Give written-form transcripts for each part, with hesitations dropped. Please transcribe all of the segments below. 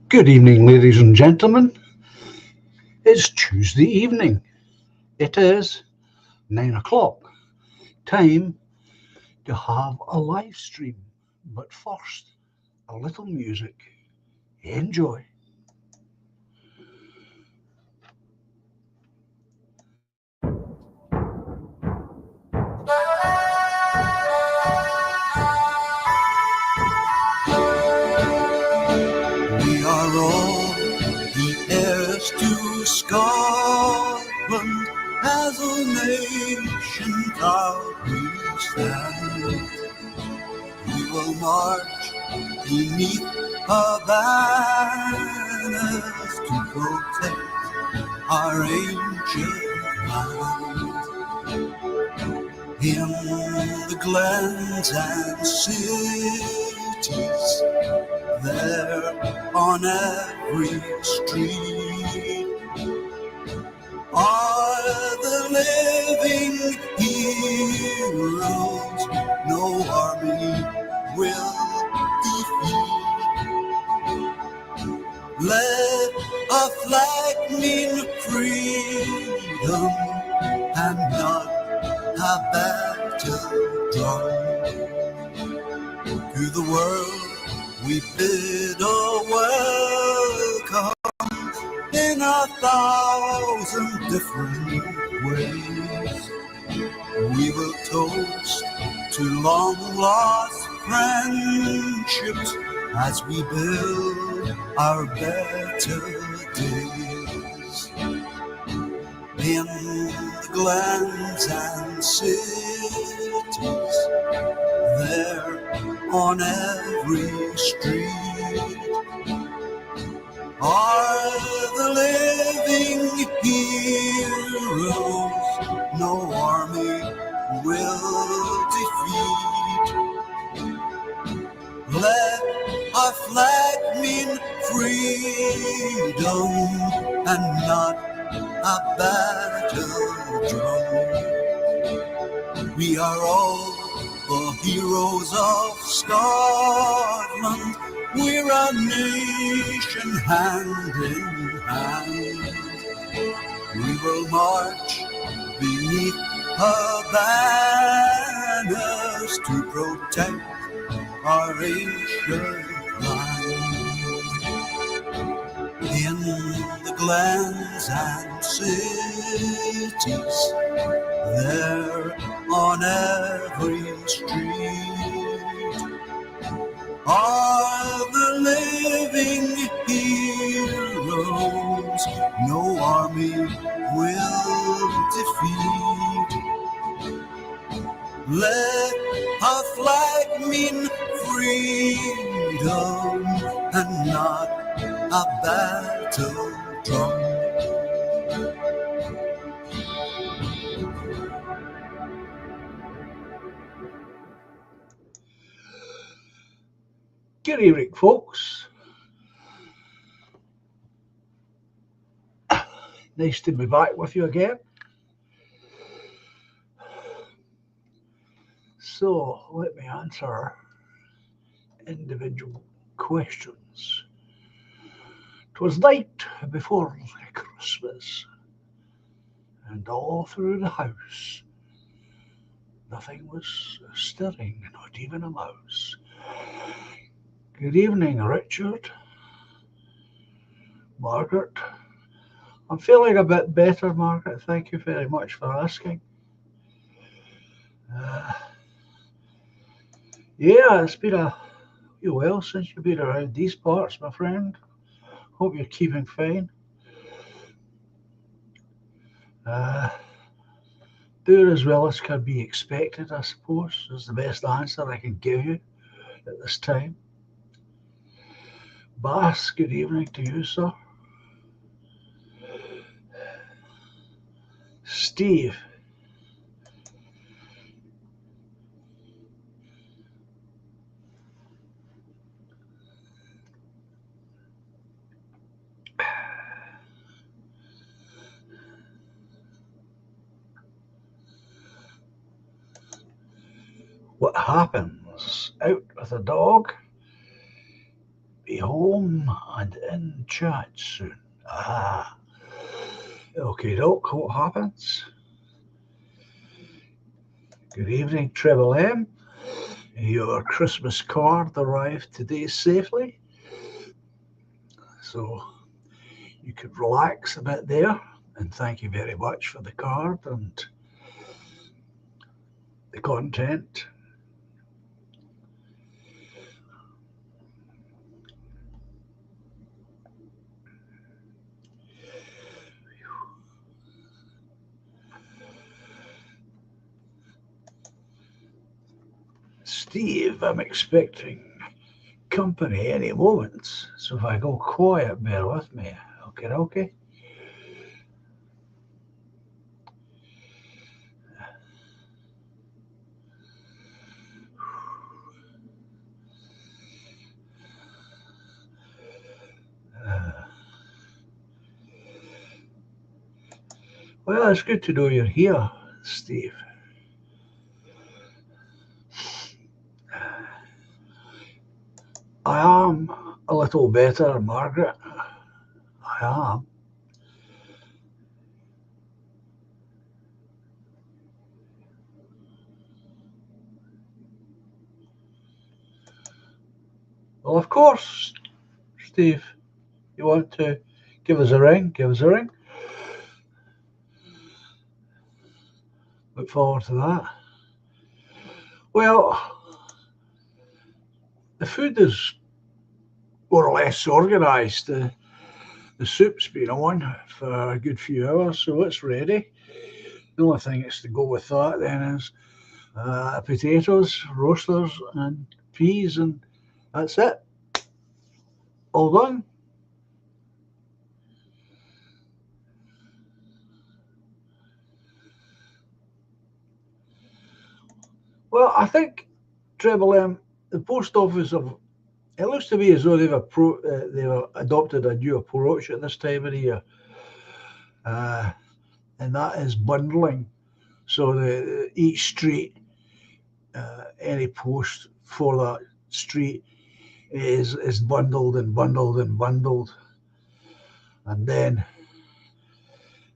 Good evening, ladies and gentlemen. It's Tuesday evening. It is 9 o'clock. Time to have a live stream. But first, a little music. Enjoy. We are all the heirs to Scotland, as a nation proud we stand. We will march beneath her banners to protect our ancient land. In the glens and cities, there on every street are the living heroes no army will defeat. Let a flag mean freedom and not a battle drum. To the world we bid a welcome in 1,000 different ways. We will toast to long lost friendships as we build our better days. In the glens and cities, there on every street are the living heroes no army will defeat. Let our flag mean freedom and not a battle drum. We are all the heroes of Scotland. We're a nation hand in hand. We will march beneath her banners to protect our ancient land. In the glens and cities, there on every street are the living heroes no army will defeat. Let our flag mean freedom and not a battle drum. Good evening, folks. Nice to be back with you again. So, let me answer individual questions. 'Twas night before Christmas, and all through the house nothing was stirring, not even a mouse. Good evening, Richard. Margaret. I'm feeling a bit better, Margaret. Thank you very much for asking. Yeah, it's been a while since you've been around these parts, my friend. Hope you're keeping fine. Doing as well as can be expected, I suppose, is the best answer I can give you at this time. Bass, good evening to you, sir. Steve. What happens? Out with a dog, be home and in chat soon. Ah, okay, doke, what happens? Good evening, Treble M. Your Christmas card arrived today safely, so you could relax a bit there. And thank you very much for the card and the content. Steve, I'm expecting company any moment, so if I go quiet, bear with me. Okay, okay. Well, it's good to know you're here, Steve. I am a little better, Margaret. I am. Well, of course, Steve. You want to give us a ring? Give us a ring. Look forward to that. Well, the food is more or less organised. The soup's been on for a good few hours, so it's ready. The only thing that's to go with that then is potatoes, roasters, and peas, and that's it. All done. Well, I think Treble M, the post office have. It looks to me as though they've adopted a new approach at this time of the year, uh, and that is bundling. So each street, any post for that street is bundled and bundled and bundled, and then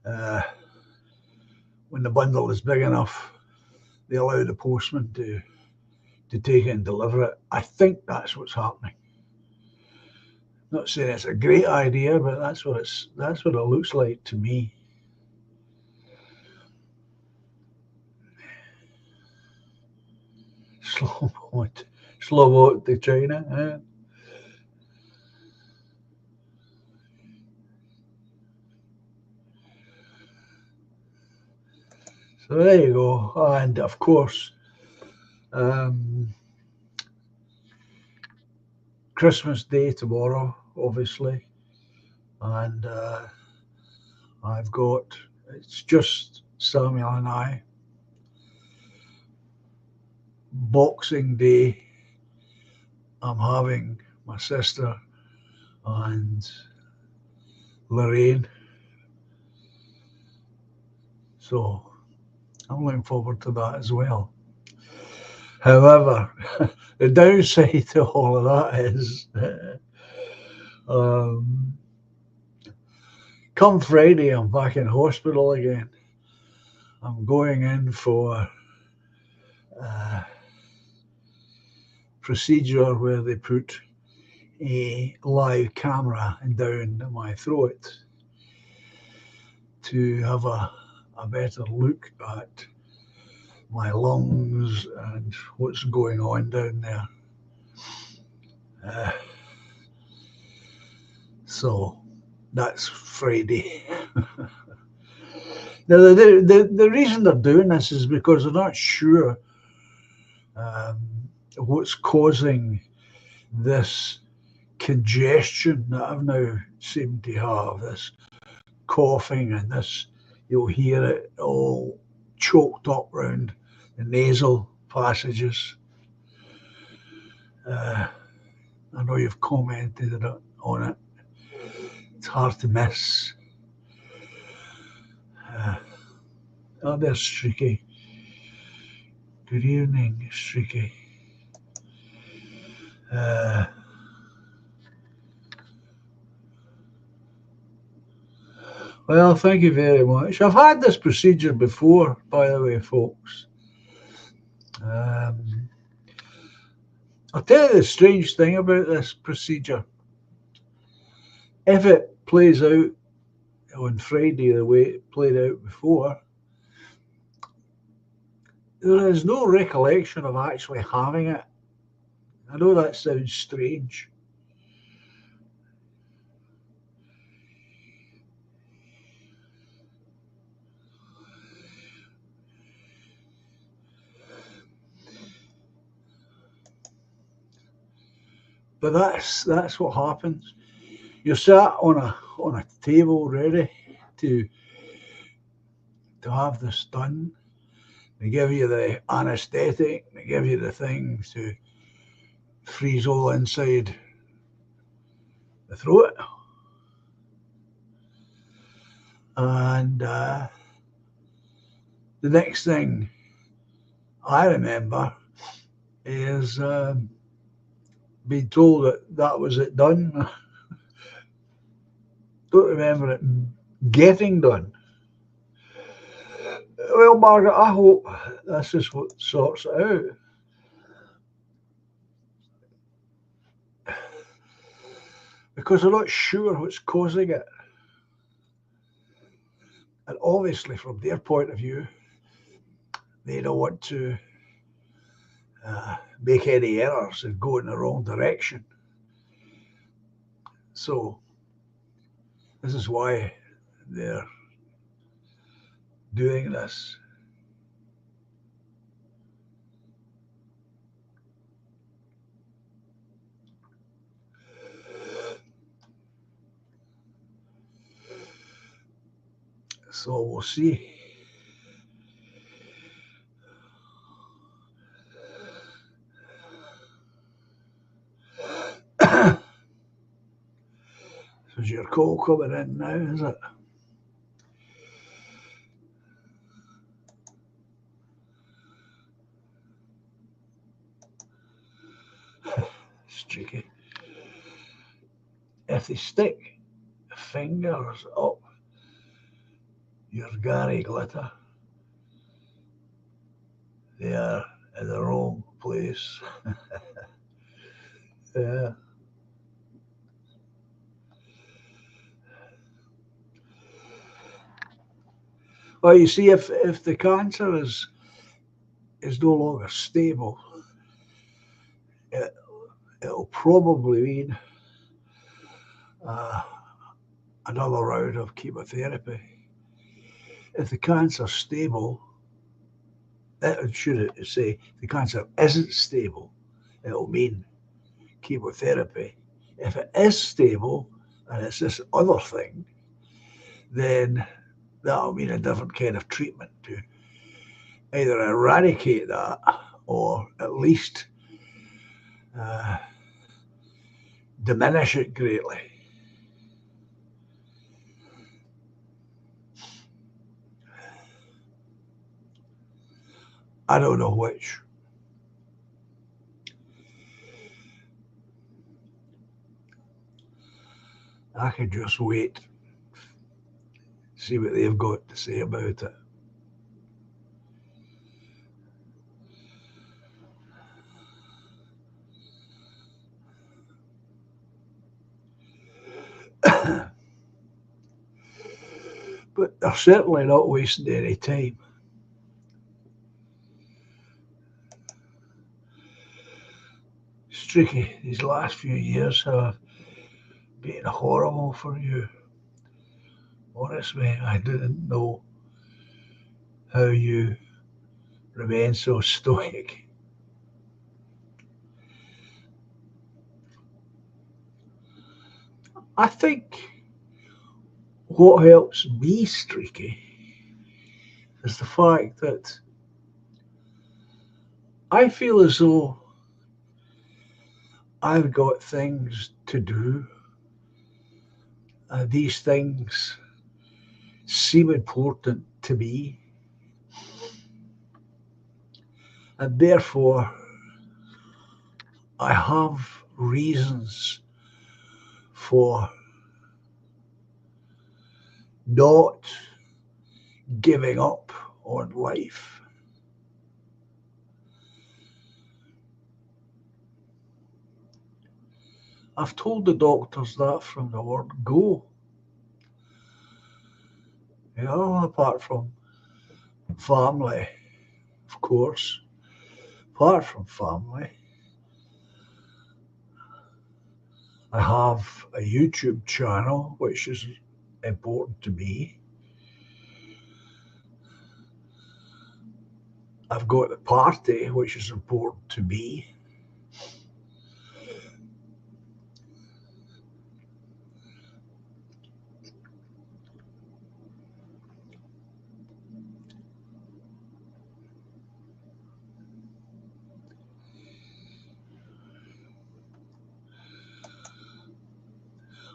uh, when the bundle is big enough, they allow the postman to take it and deliver it. I think that's what's happening. Not saying it's a great idea, but that's what it looks like to me. Slow boat, slow boat to China. So there you go. And of course, um, Christmas Day tomorrow, obviously, and I've got it's just Samuel and I. Boxing Day, I'm having my sister and Lorraine, so I'm looking forward to that as well. However, the downside to all of that is, um, come Friday, I'm back in hospital again. I'm going in for a procedure where they put a live camera down my throat to have a better look at my lungs and what's going on down there. Uh, so that's Friday. Now, the reason they're doing this is because they're not sure um, what's causing this congestion that I've now seemed to have, this coughing and this, you'll hear it all choked up round the nasal passages. I know you've commented on it. It's hard to miss. Oh, there's Streaky. Good evening, Streaky. Uh, Well, thank you very much. I've had this procedure before, by the way, folks. Um, I'll tell you the strange thing about this procedure. If it plays out on Friday the way it played out before, there is no recollection of actually having it. I know that sounds strange. But that's what happens. You're sat on a table ready to to have this done. They give you the anaesthetic, they give you the things to freeze all inside the throat. And the next thing I remember is being told that that was it done. Don't remember it getting done. Well, Margaret, I hope this is what sorts it out. Because I'm not sure what's causing it. And obviously, from their point of view, they don't want to make any errors and go in the wrong direction. So, this is why they're doing this. So, we'll see. So, is your call coming in now, is it? It's tricky. If they stick fingers up your Gary glitter, they are in the wrong place. Yeah. Well, you see, if the cancer is no longer stable, it, it'll probably mean uh, another round of chemotherapy. If the cancer's stable, it should say the cancer isn't stable, it'll mean chemotherapy. If it is stable and it's this other thing, then that'll mean a different kind of treatment to either eradicate that or at least uh, diminish it greatly. I don't know which. I could just wait, see what they've got to say about it. But they're certainly not wasting any time. It's tricky. These last few years have been horrible for you. Honestly, I didn't know how you remain so stoic. I think what helps me streaky is the fact that I feel as though I've got things to do. These things seem important to me, and therefore I have reasons for not giving up on life. I've told the doctors that from the word go. You know, apart from family, of course, apart from family, I have a YouTube channel which is important to me. I've got the party which is important to me.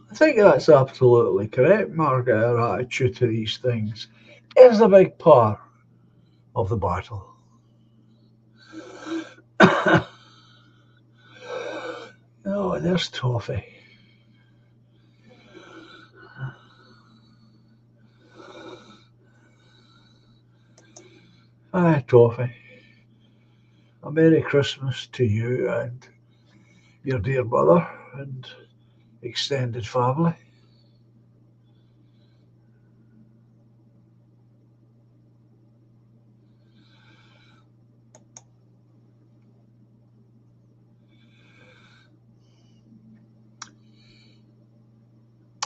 I think that's absolutely correct, Margaret. Our attitude to these things is a big part of the battle. Oh, there's Toffee. Hi, Toffee. A Merry Christmas to you and your dear mother and extended family.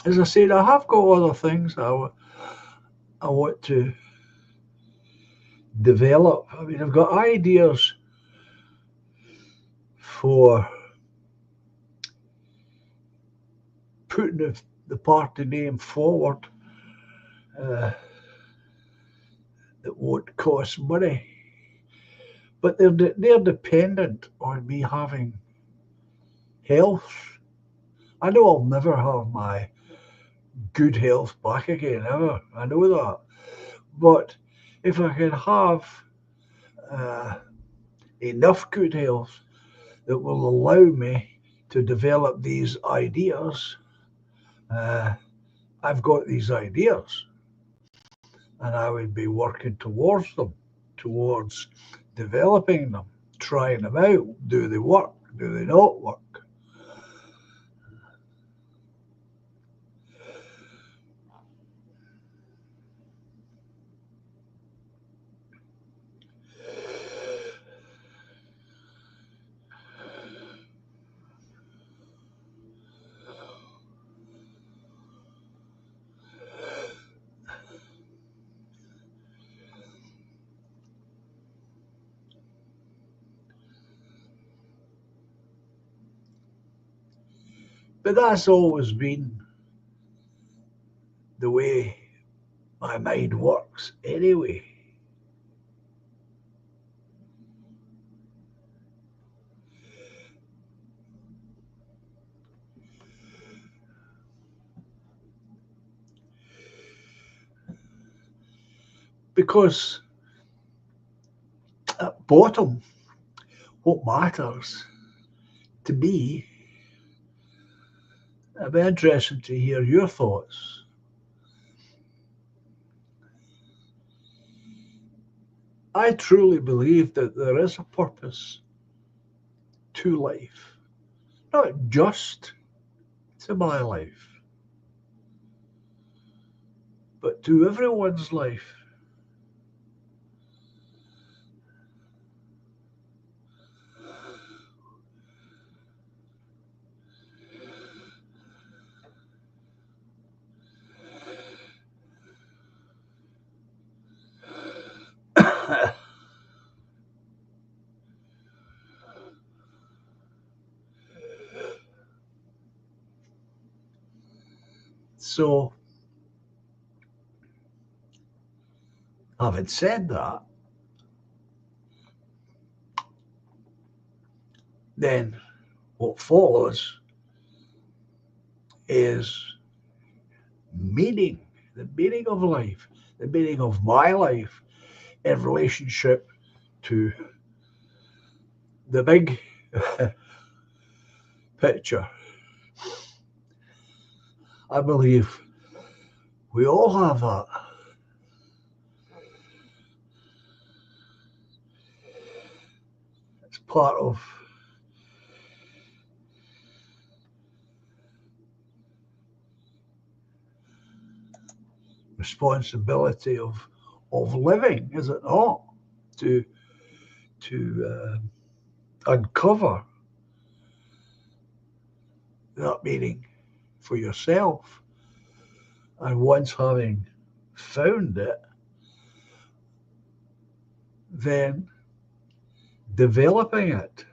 As I said, I have got other things I want to develop. I mean, I've got ideas for putting the party name forward that won't cost money, but they're dependent on me having health. I know I'll never have my good health back again, ever. I know that. But if I can have enough good health that will allow me to develop these ideas, I've got these ideas and I would be working towards them, towards developing them, trying them out. Do they work? Do they not work? But that's always been the way my mind works anyway. Because at bottom, what matters to me, it'd be interesting to hear your thoughts. I truly believe that there is a purpose to life, not just to my life, but to everyone's life. So, having said that, then what follows is meaning, the meaning of life, the meaning of my life in relationship to the big picture. I believe We all have that. It's part of responsibility of living, is it not? To uncover that meaning for yourself, and once having found it, then developing it.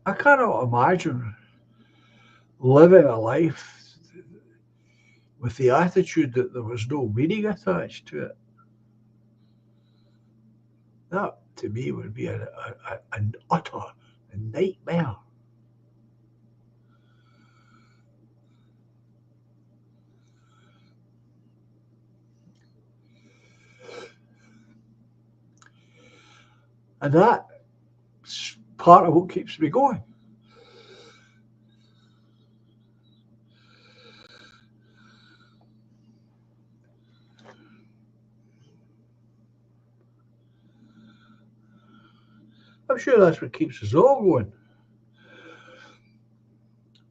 I cannot imagine living a life with the attitude that there was no meaning attached to it. That, to me, would be an utter nightmare. And that's part of what keeps me going. I'm sure that's what keeps us all going,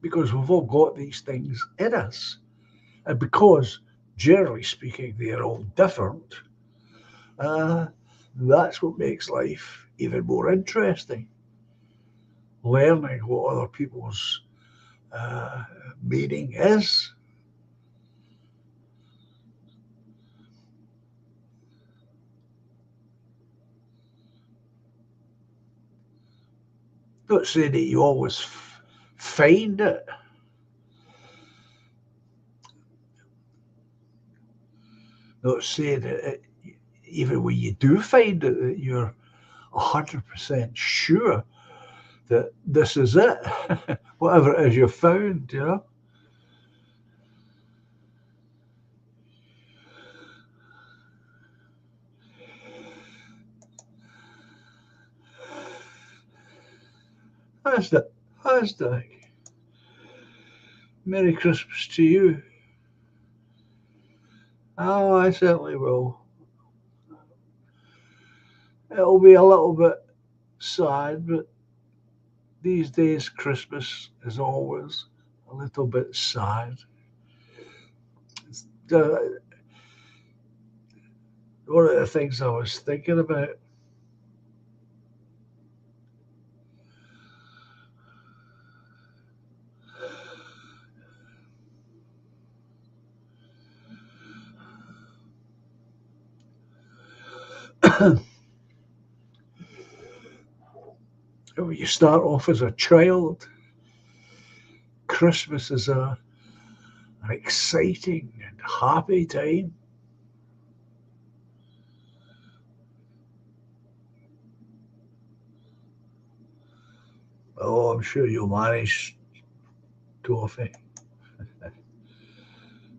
because we've all got these things in us. And because, generally speaking, they're all different, uh, that's what makes life even more interesting. Learning what other people's uh, meaning is. Not saying that you always find it. Not saying that even when you do find it, that you're 100% sure that this is it. Whatever it is you found, you know. That's the Merry Christmas to you. Oh, I certainly will. It'll be a little bit sad, but these days Christmas is always a little bit sad. Uh, One of the things I was thinking about, when you start off as a child, Christmas is an exciting and happy time. Oh, I'm sure you'll manage, Toffee.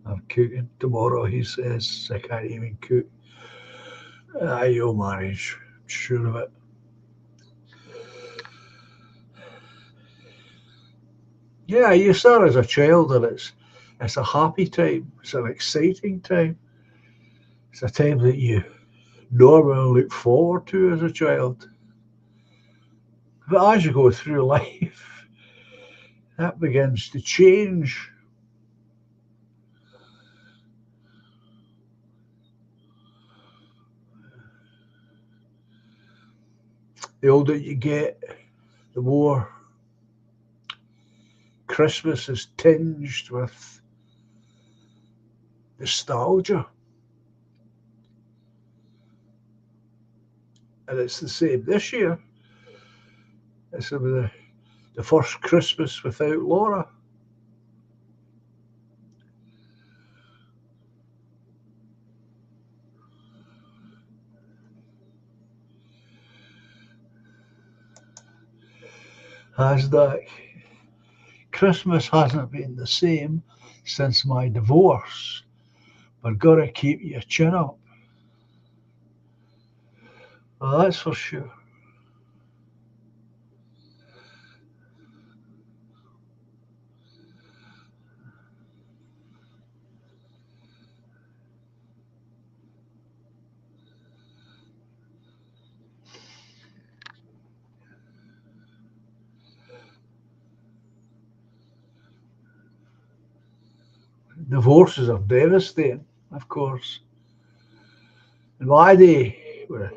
I'm cooking tomorrow, he says. I can't even cook. You'll manage. I'm sure of it. Yeah, you start as a child and it's a happy time. It's an exciting time. It's a time that you normally look forward to as a child. But as you go through life, that begins to change. The older you get, the more Christmas is tinged with nostalgia. And it's the same this year. It's the first Christmas without Laura. Hashtag Christmas hasn't been the same since my divorce, but gotta keep your chin up. Well, that's for sure. Divorces are devastating, of course. In my day, when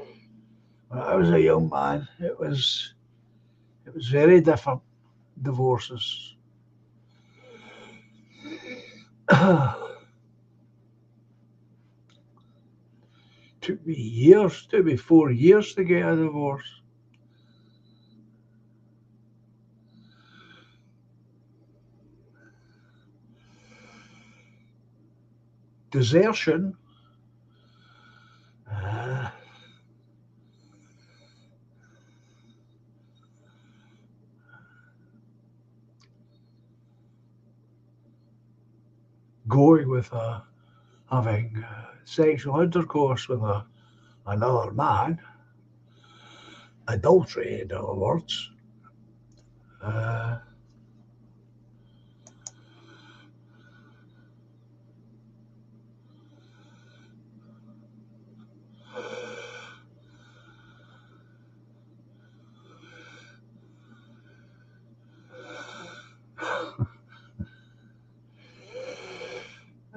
I was a young man, it was very different. Divorces. Took me years, took me 4 years to get a divorce. Desertion. uh, Going with having sexual intercourse with another man, adultery, in other words. Uh,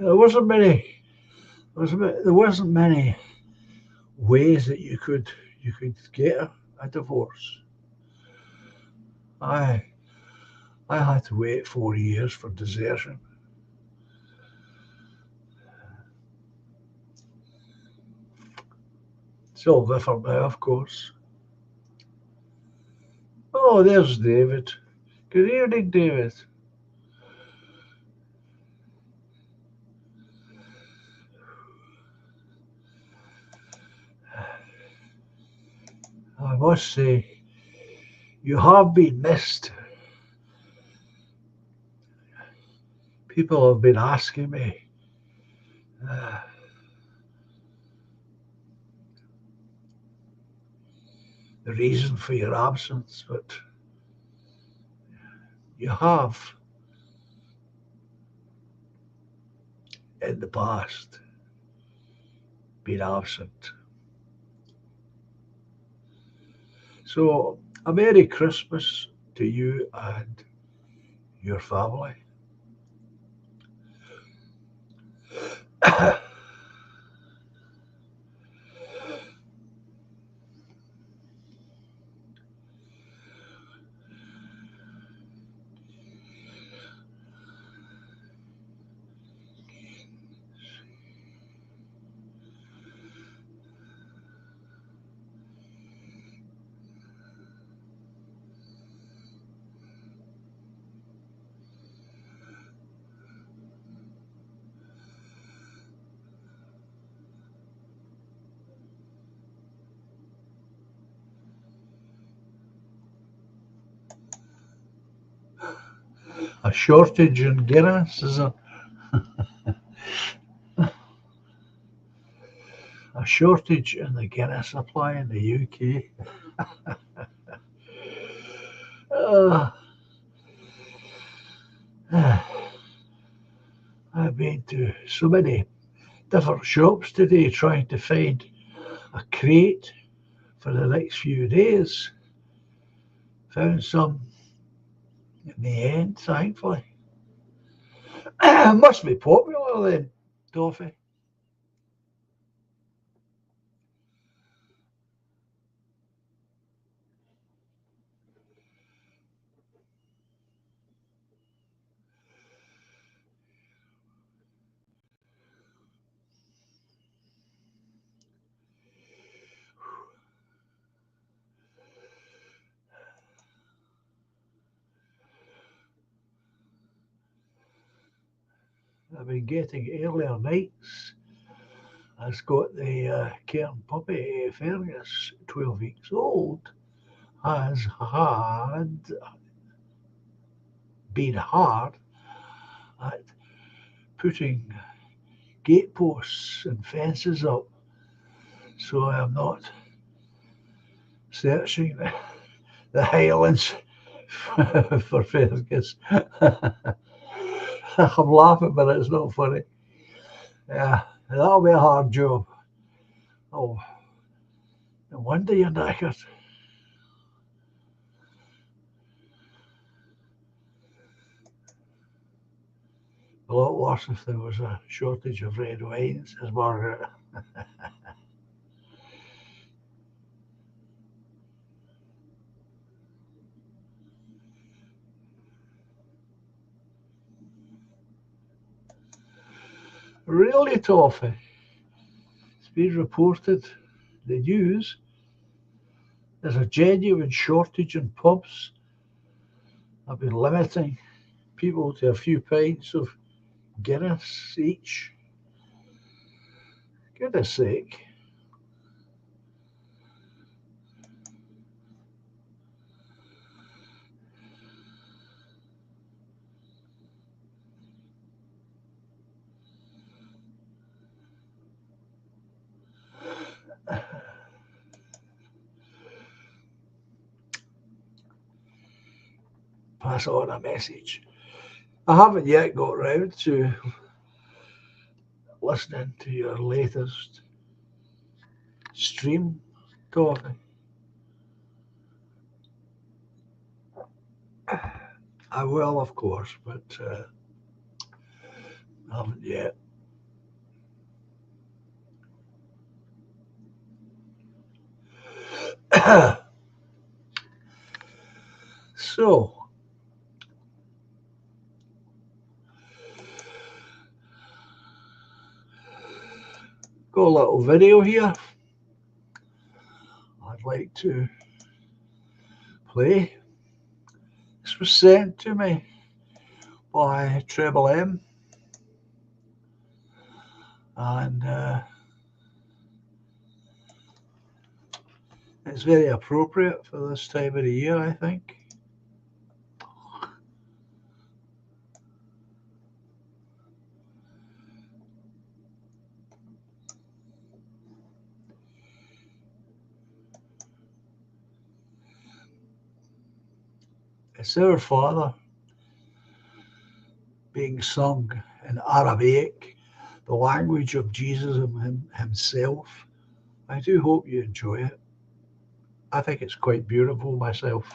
there wasn't many. There wasn't many ways that you could get a divorce. I I had to wait 4 years for desertion. It's all different now, of course. Oh, there's David. Good evening, David. I must say, you have been missed. People have been asking me uh, the reason for your absence, but you have in the past been absent. So, a Merry Christmas to you and your family. A shortage in Guinness is a shortage in the Guinness supply in the UK. Uh, I've been to so many different shops today trying to find a crate for the next few days. Found some in the end, thankfully. Must be popular then, toffee. I've been getting earlier nights. I've got the Cairn puppy, Fergus, 12 weeks old, has had been hard at putting gateposts and fences up, so I am not searching the Highlands for Fergus. I'm laughing, but it's not funny. Yeah, that'll be a hard job. Oh, no wonder you're knackered. A lot worse if there was a shortage of red wine, says Margaret. Really, Toffee? It's been reported the news there's a genuine shortage in pubs. I've been limiting people to a few pints of Guinness each. Goodness sake. Pass on a message. I haven't yet got round to listening to your latest stream, Toffee. I will, of course, but I haven't yet. So, got a little video here I'd like to play. This was sent to me by Treble M, and it's very appropriate for this time of the year, I think. It's Our Father being sung in Aramaic, the language of Jesus himself. I do hope you enjoy it. I think it's quite beautiful myself.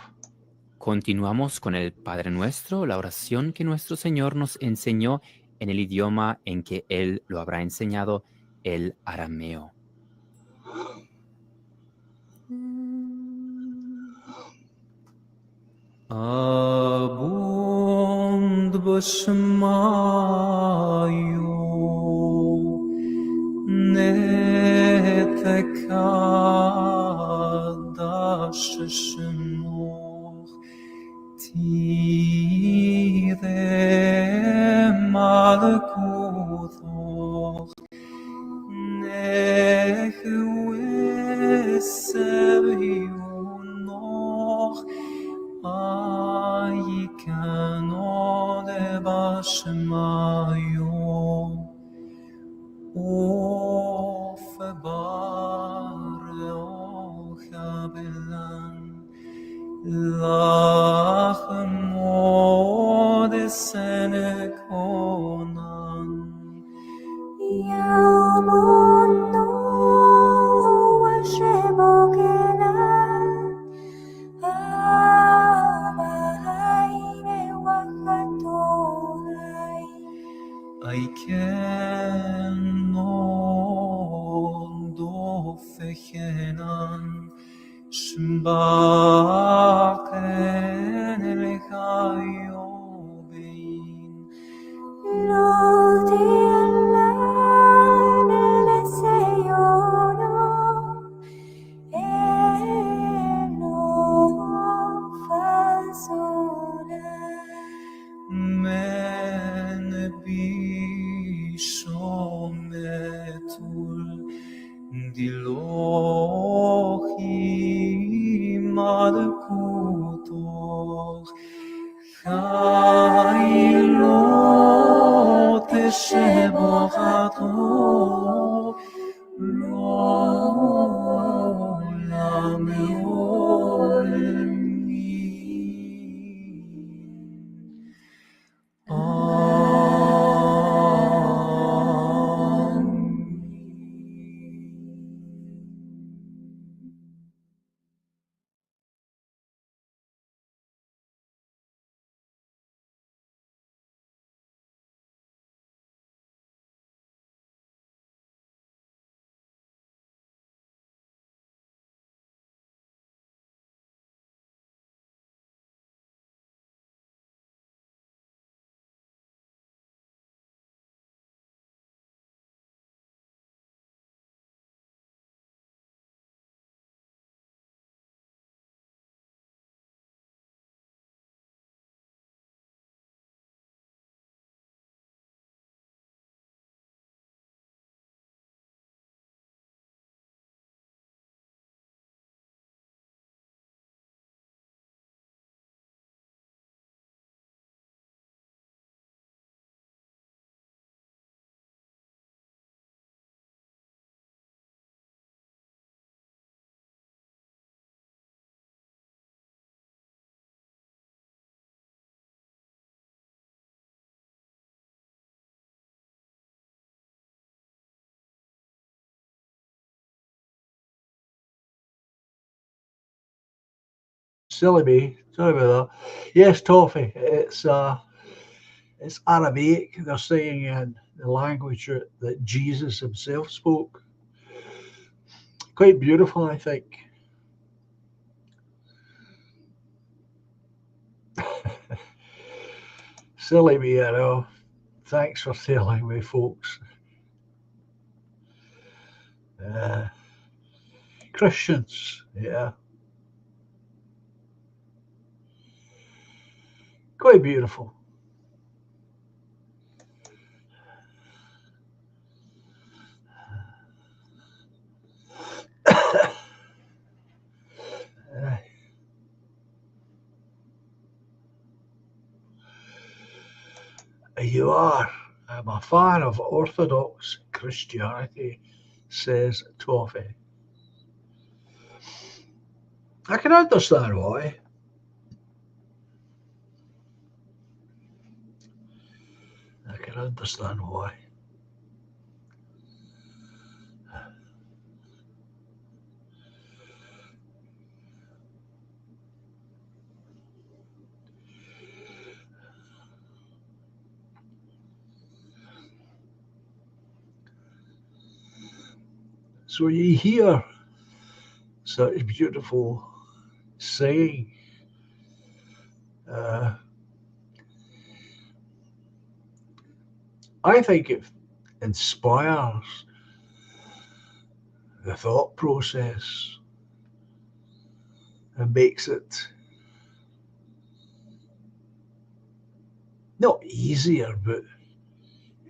Continuamos con el Padre Nuestro, la oración que nuestro Señor nos enseñó en el idioma en que Él lo habrá enseñado, el arameo. Abund b'shemayu netekadash shmoch tire malkutoch nechu esevionoch Aikano de Bashmayo Of Bare Ochabelan Lachmo de Senekonan Yamono Washebokelan Aikeno do Fechenan Shmbake שבועתו לעולם עולמי. Silly me. Sorry about that. Yes, Toffee. It's Aramaic. They're saying in the language that Jesus himself spoke. Quite beautiful, I think. Silly me, I know. Thanks for telling me, folks. Christians, yeah. Quite beautiful. You are. I'm a fan of Orthodox Christianity, says Toffee. I can understand why. I can understand why. So you hear such beautiful singing. I think it inspires the thought process and makes it not easier, but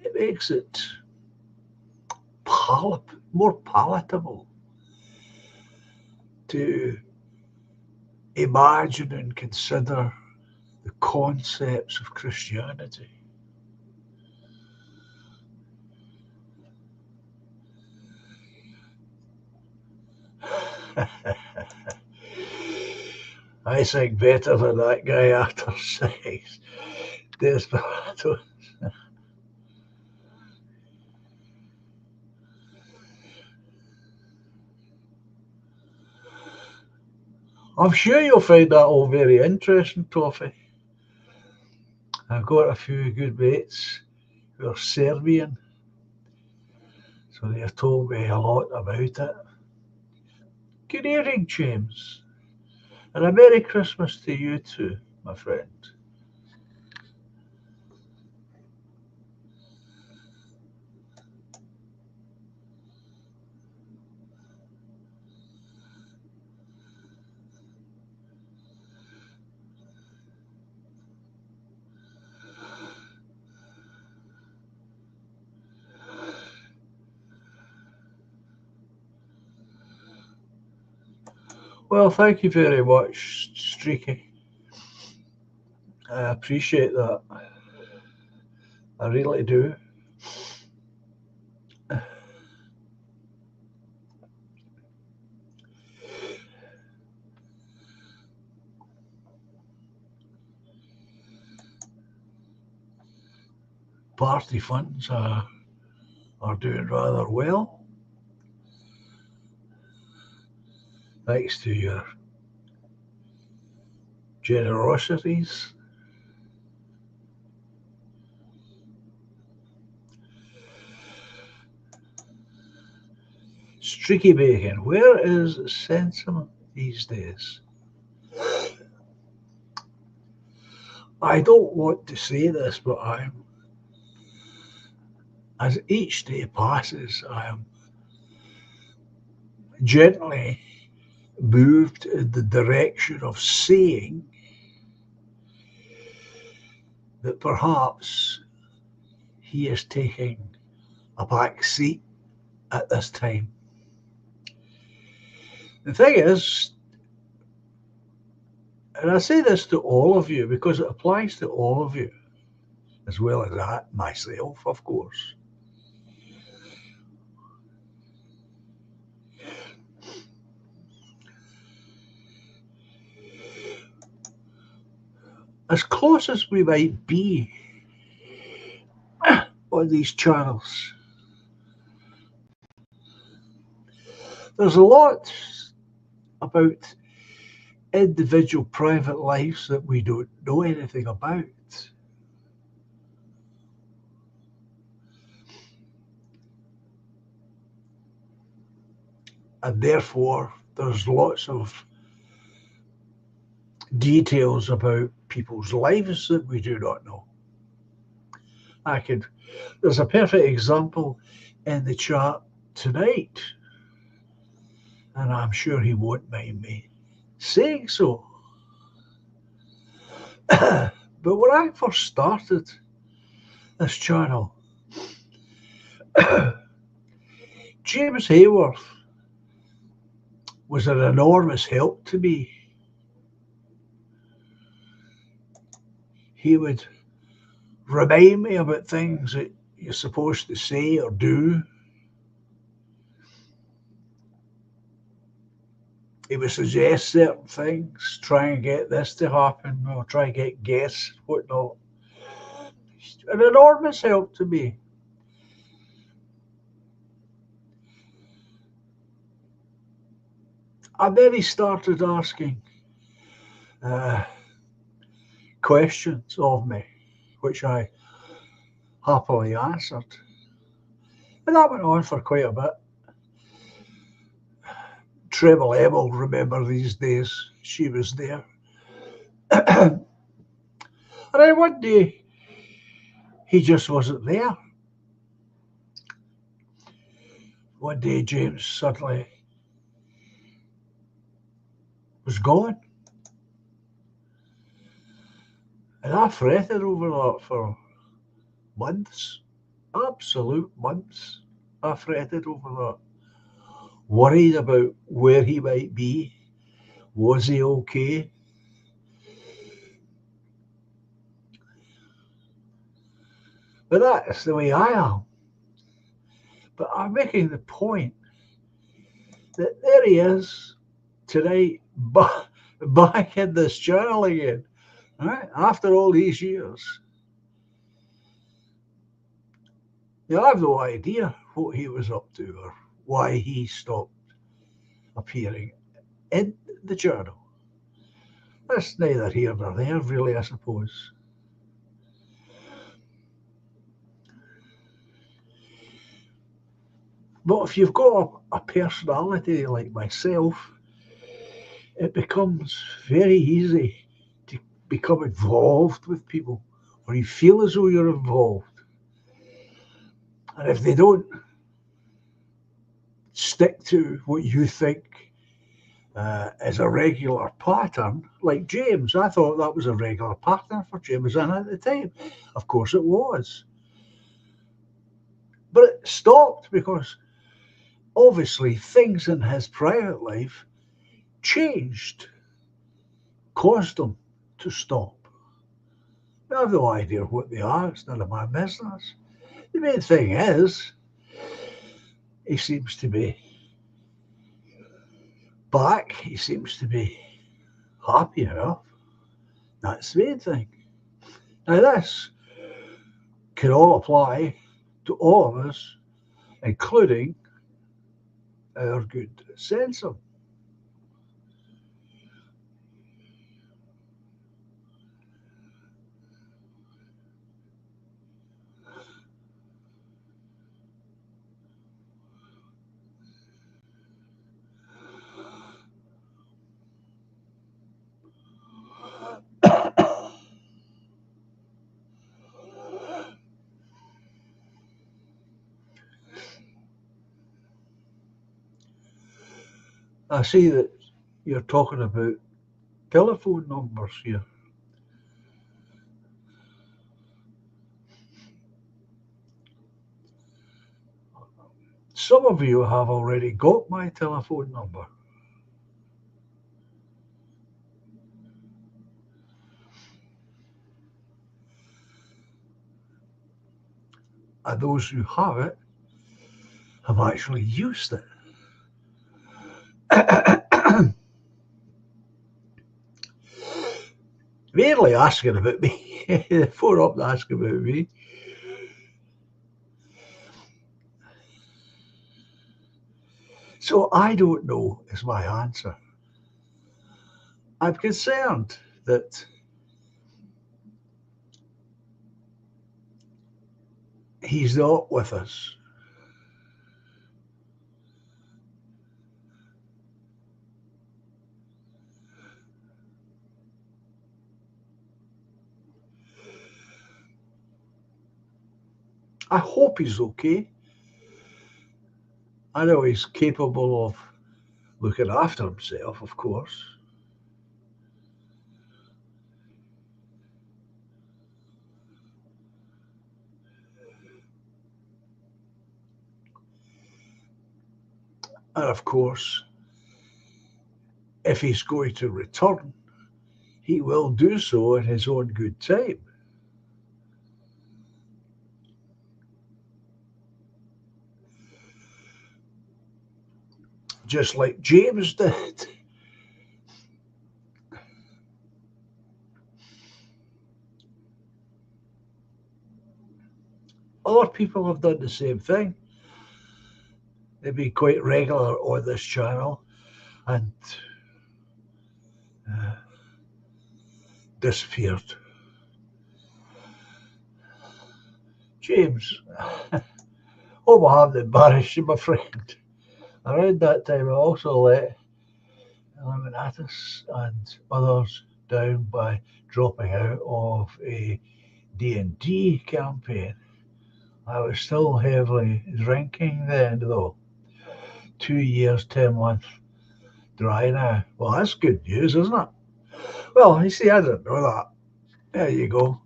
it makes it more palatable to imagine and consider the concepts of Christianity. I sing better than that guy after sings Desperado. I'm sure you'll find that all very interesting, Toffee. I've got a few good mates who are Serbian, so they've told me a lot about it. Good evening, James, and a Merry Christmas to you too, my friend. Well, thank you very much, Streaky. I appreciate that. I really do. party funds are doing rather well, thanks to your generosities. Streaky bacon, where is sentiment these days? I don't want to say this, but as each day passes, I am gently moved in the direction of saying that perhaps he is taking a back seat at this time. The thing is, and I say this to all of you because it applies to all of you, as well as myself, of course. As close as we might be on these channels, there's a lot about individual private lives that we don't know anything about. And therefore, there's lots of details about people's lives that we do not know. There's a perfect example in the chat tonight, and I'm sure he won't mind me saying so. But when I first started this channel, James Hayworth was an enormous help to me. He would remind me about things that you're supposed to say or do. He would suggest certain things, try and get this to happen, or try and get guests, whatnot. An enormous help to me. And then he started asking questions of me, which I happily answered. And that went on for quite a bit. Treble M will remember these days. She was there. And then one day, he just wasn't there. One day, James suddenly was gone. And I fretted over that for months, absolute months. I fretted over that. Worried about where he might be. Was he okay? But that's the way I am. But I'm making the point that there he is tonight, back in this channel again, right? After all these years. Now, I have no idea what he was up to or why he stopped appearing in the journal. That's neither here nor there, really, I suppose. But if you've got a personality like myself, it becomes very easy to become involved with people, or you feel as though you're involved. And if they don't stick to what you think is a regular pattern, like James, I thought that was a regular pattern for James, and at the time, of course it was. But it stopped because obviously things in his private life changed, caused him to stop. I have no idea what they are, it's none of my business. The main thing is, he seems to be back, he seems to be happy enough. That's the main thing. Now this can all apply to all of us, including our good sense of. I see that you're talking about telephone numbers here. Some of you have already got my telephone number. And those who have it have actually used it. Mainly asking about me. They phone up and ask about me. So I don't know is my answer. I'm concerned that he's not with us. I hope he's okay. I know he's capable of looking after himself, of course. And of course, if he's going to return, he will do so in his own good time. Just like James did. Other people have done the same thing. They've been quite regular on this channel and disappeared. James, hope I haven't embarrassed you, my friend. Around that time, I also let Eliminatus and others down by dropping out of a D&D campaign. I was still heavily drinking then, though. 2 years, 10 months dry now. Well, that's good news, isn't it? Well, you see, I didn't know that. There you go.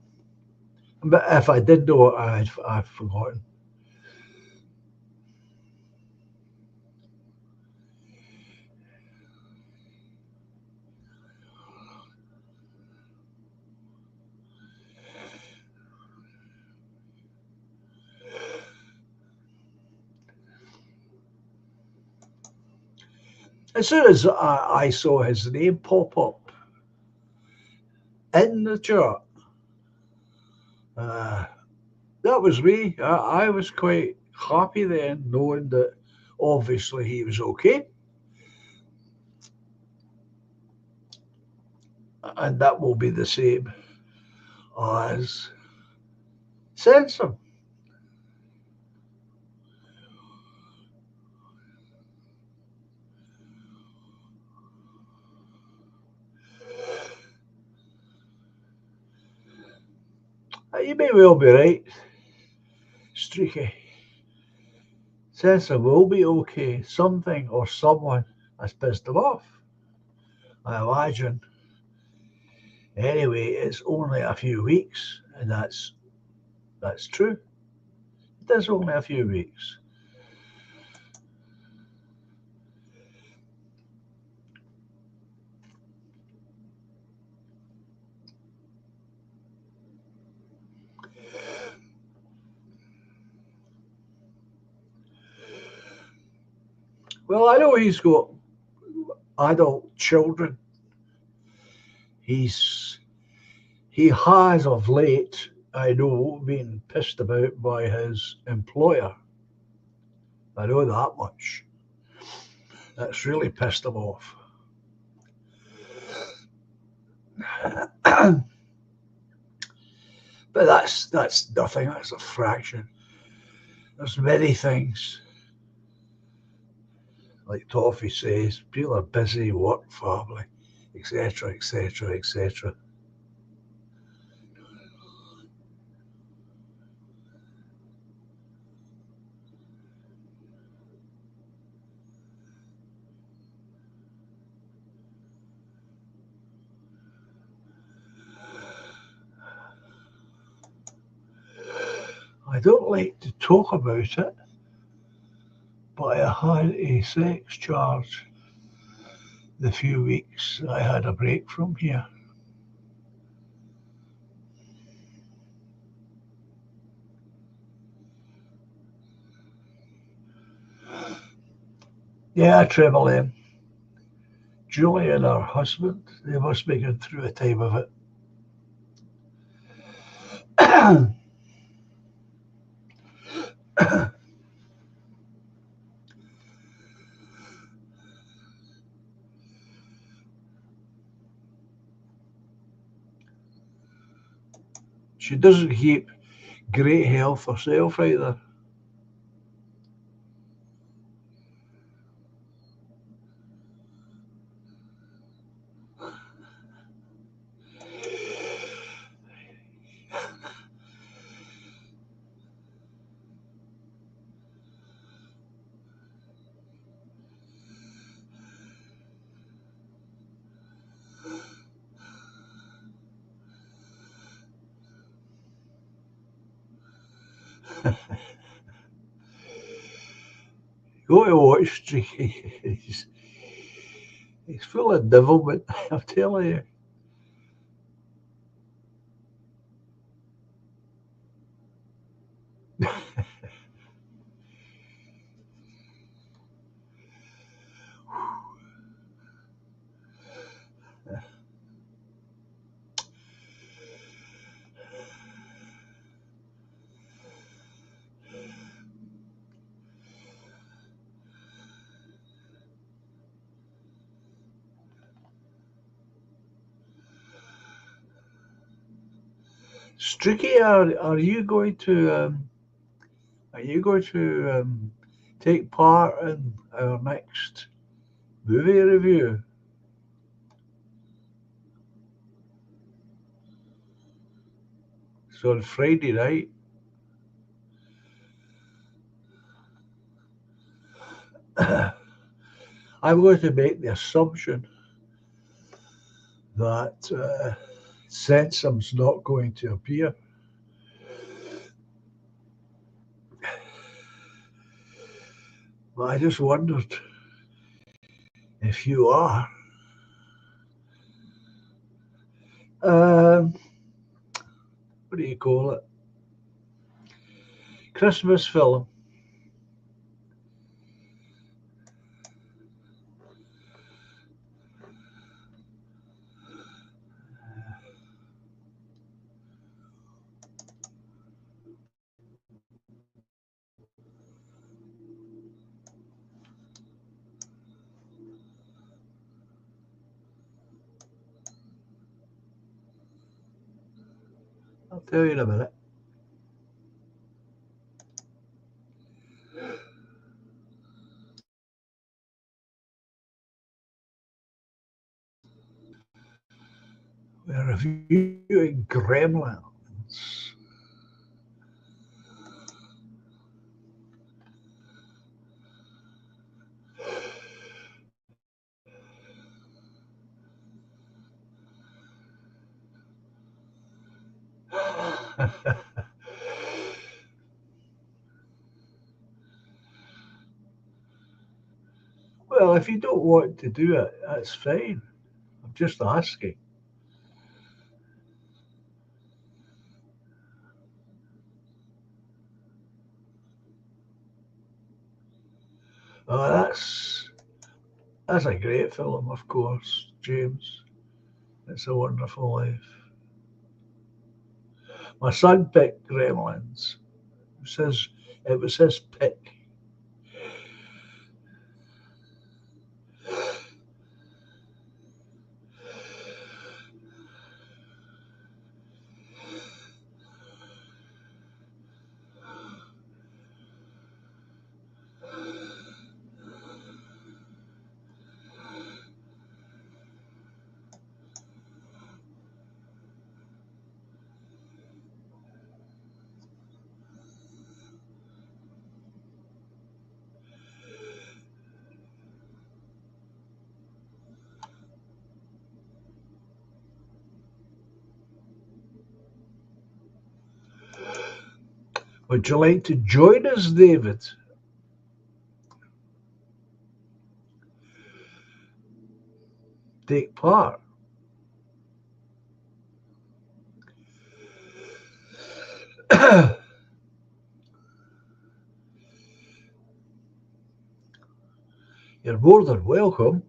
But if I did know it, I've forgotten. As soon as I saw his name pop up in the chat, that was me. I was quite happy then, knowing that obviously he was okay. And that will be the same as Sansom. You may well be right, Streaky. Sansom will be okay. Something or someone has pissed him off, I imagine. Anyway, it's only a few weeks, and that's true. It is only a few weeks. Well, I know he's got adult children. He has of late I know, being pissed about by his employer. I know that much. That's really pissed him off. But that's nothing. That's a fraction. There's many things. Like Toffee says, people are busy, work, family, etc., etc., etc. I don't like to talk about it, but I had a sex charge the few weeks I had a break from here. Yeah, Treble M. Julie and her husband, they must be going through a time of it. She doesn't keep great health herself either. Go to watch Streaky. He's full of devilment, I'm telling you. Streaky, are you going to take part in our next movie review? It's on Friday night. I'm going to make the assumption that Sensum's not going to appear. But I just wondered if you are. What do you call it? Christmas film. I'll tell you in a minute. We're reviewing Gremlins. Well, if you don't want to do it, that's fine. I'm just asking. Oh, that's a great film, of course, James. It's a Wonderful Life. My son picked Gremlins. It was his pick. Would you like to join us, David? Take part. You're more than welcome.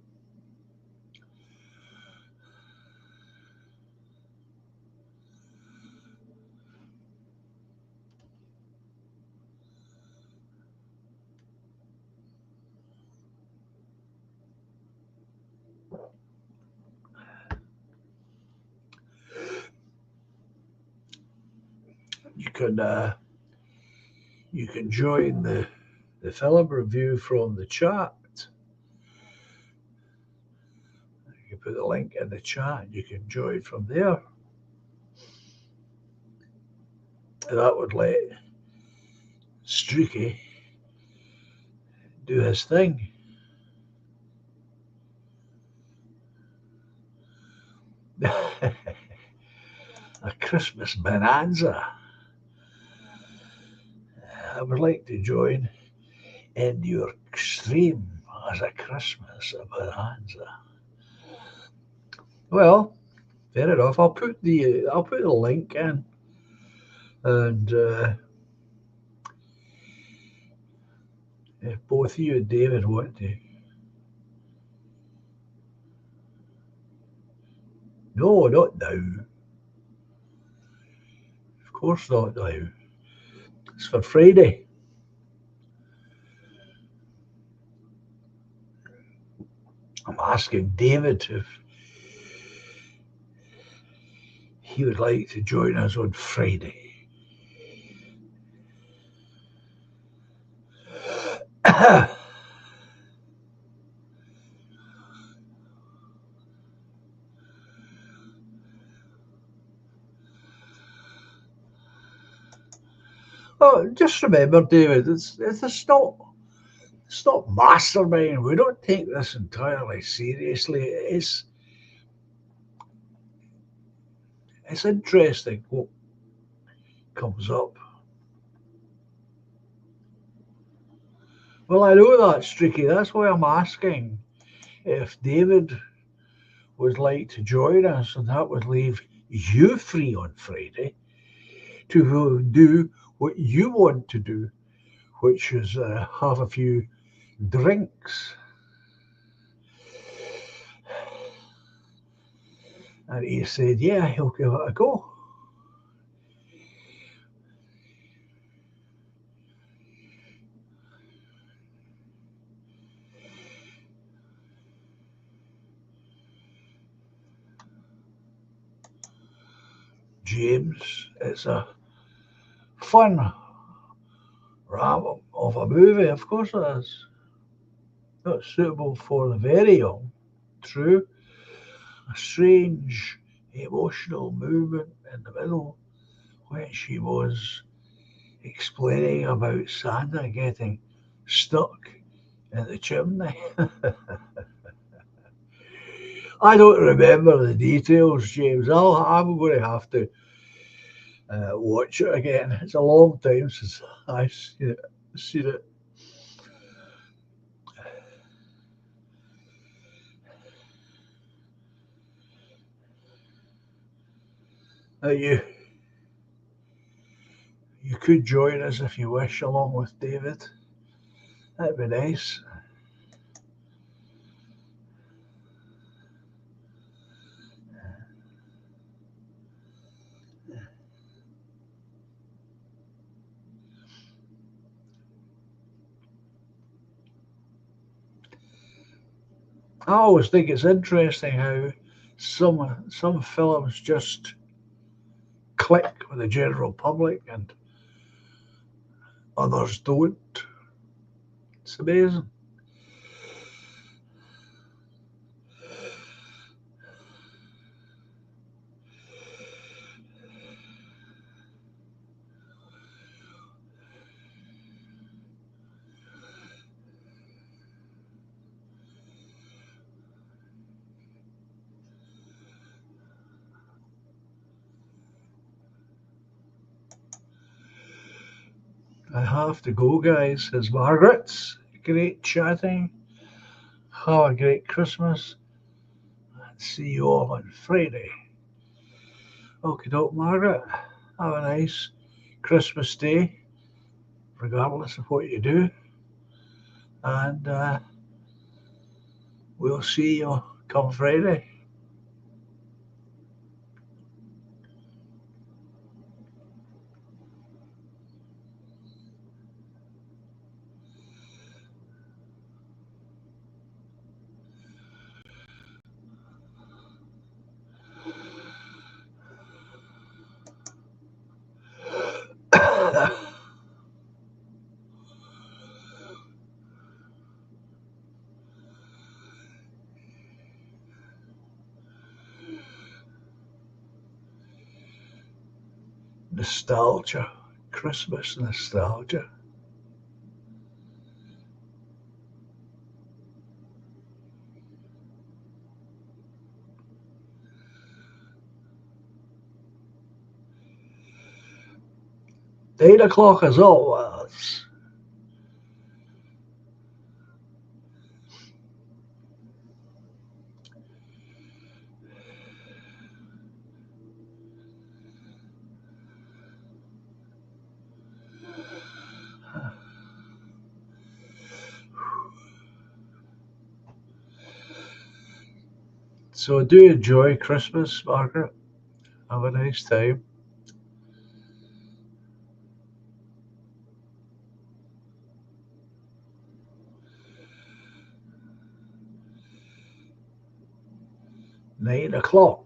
You can join the film review from the chat. You can put the link in the chat. You can join from there. That would let Streaky do his thing. A Christmas bonanza. I would like to join in your stream as a Christmas bonanza. Well, fair enough. I'll put the link in, and if both you and David want to. No, not now. Of course not now. It's for Friday. I'm asking David if he would like to join us on Friday. Oh, just remember, David, it's not mastermind. We don't take this entirely seriously. It's interesting what comes up. Well, I know that's tricky. That's why I'm asking if David would like to join us, and that would leave you free on Friday to do what you want to do, which is have a few drinks. And he said, yeah, he'll give it a go. James, it's a fun ram of a movie, of course it is. Not suitable for the very young. True. A strange emotional movement in the middle when she was explaining about Santa getting stuck in the chimney. I don't remember the details, James. I'm going to have to watch it again. It's a long time since I've seen it. You could join us if you wish, along with David. That'd be nice. I always think it's interesting how some films just click with the general public and others don't. It's amazing. I have to go, guys. Says Margaret. Great chatting. Have a great Christmas. And see you all on Friday. Okay, doke, Margaret. Have a nice Christmas day, regardless of what you do. And we'll see you come Friday. Nostalgia. Christmas nostalgia. $8 as always. So do enjoy Christmas, Margaret. Have a nice time. $9.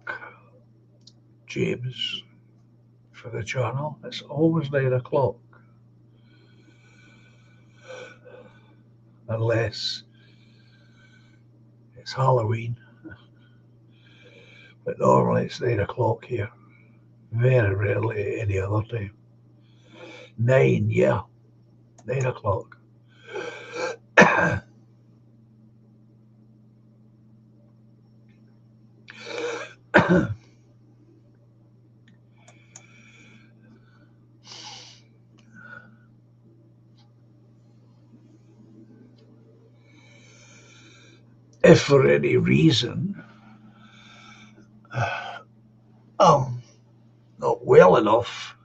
James for the channel. It's always $9. Unless it's Halloween. But normally it's $9 here. Very rarely any other time. 9, yeah. $9. If for any reason I'm not well enough,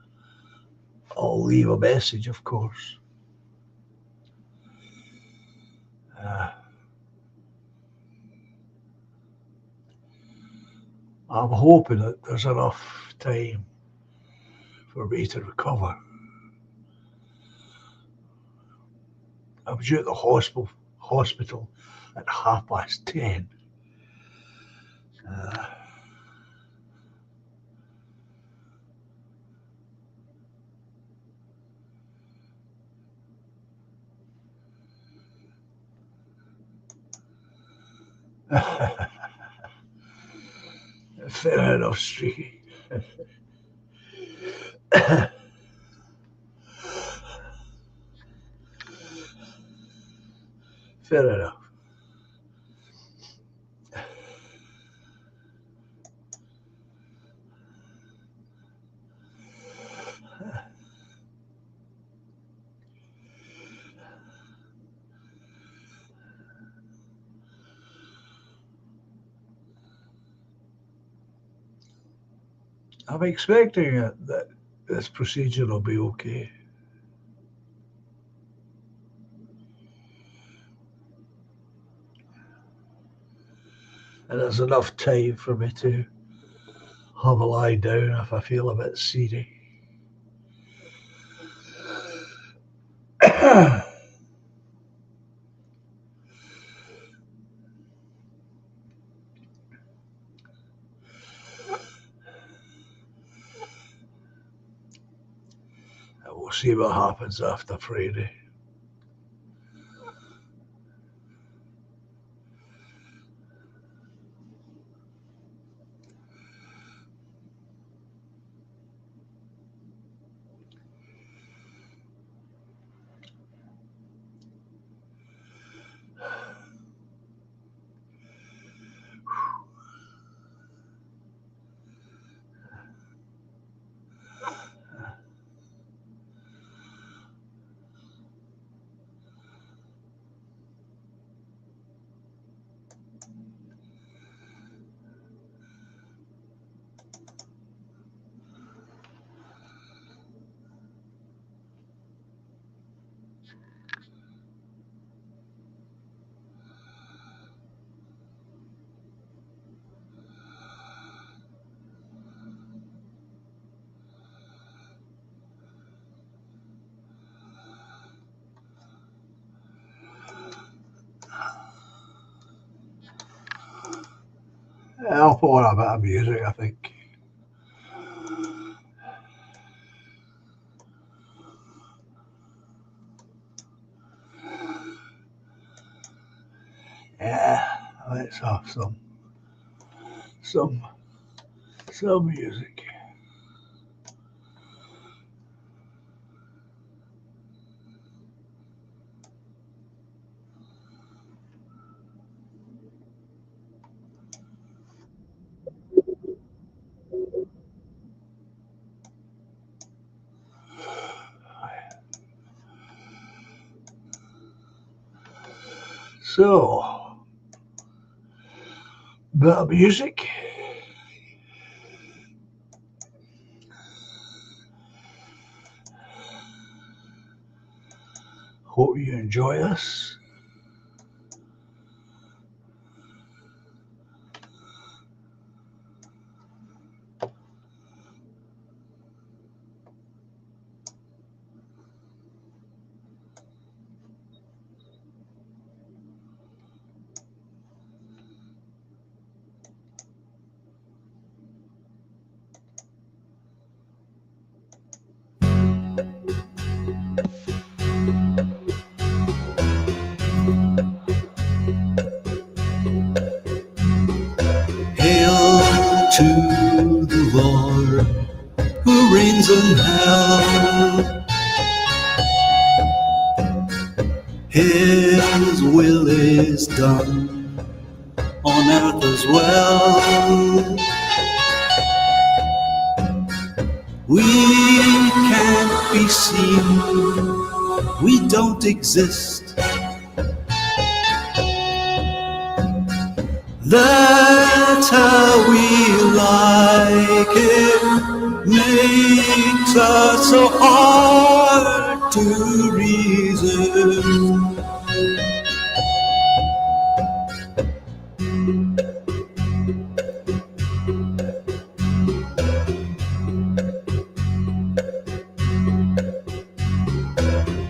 I'll leave a message, of course. I'm hoping that there's enough time for me to recover. I'm due at the hospital at 10:30. Fair enough, Streaky. Fair enough. I'm expecting that this procedure will be okay. And there's enough time for me to have a lie down if I feel a bit seedy. we'll see what happens after Friday. I'll put on a bit of music, I think. Yeah, let's have some music. So, bit of music. Hope you enjoy this. Hail to the Lord who reigns in hell. His will is done on earth as well. We can't be seen, we don't exist. That's how we like it, makes us so hard to reason.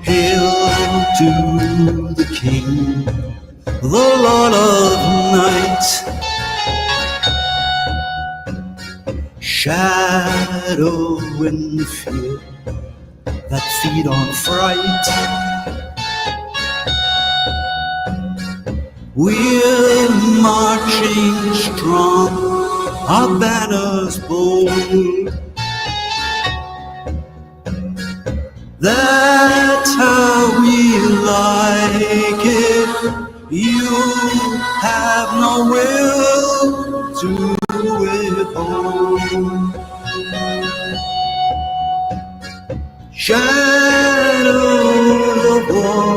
Hail to the King, the Lord of Night. Shadow and fear that feed on fright. We're marching strong, our banners bold. That's how we like it. You have no will to withhold. Shadows of war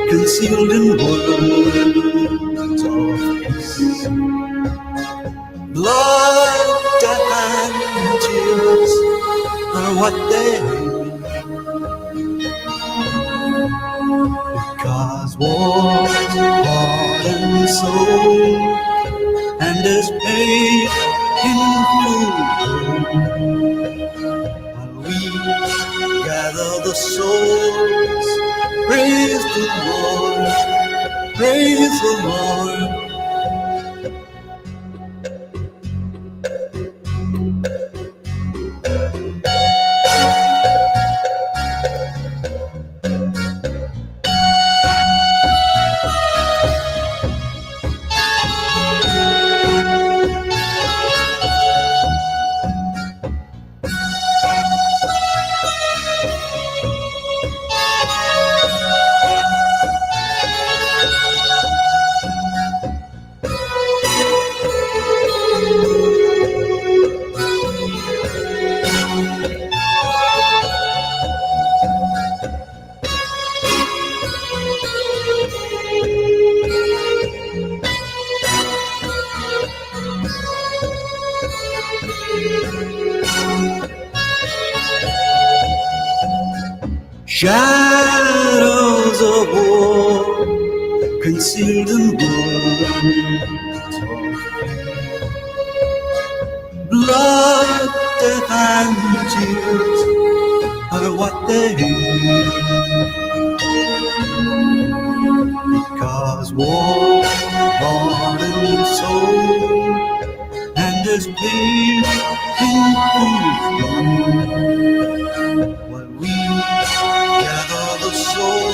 concealed in words of peace. Blood, death, and tears are what they mean. Because war's heart and soul, and is paid in full. While we gather the souls, praise the Lord, praise the Lord. Shadows of war concealed in words of blood, death, and tears are what they hear. Because war, heart and soul, and there's pain while we gather the soul.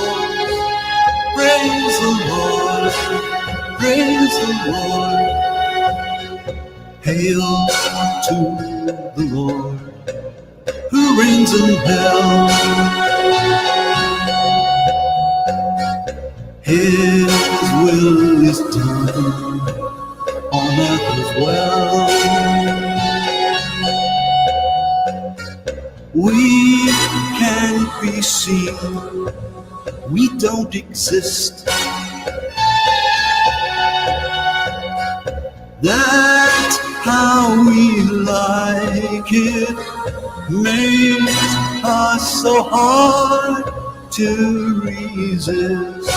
Praise the Lord, praise the Lord. Hail to the Lord who reigns in hell. His will is done on earth as well. We can't be seen, we don't exist. That's how we like it. Makes us so hard to resist.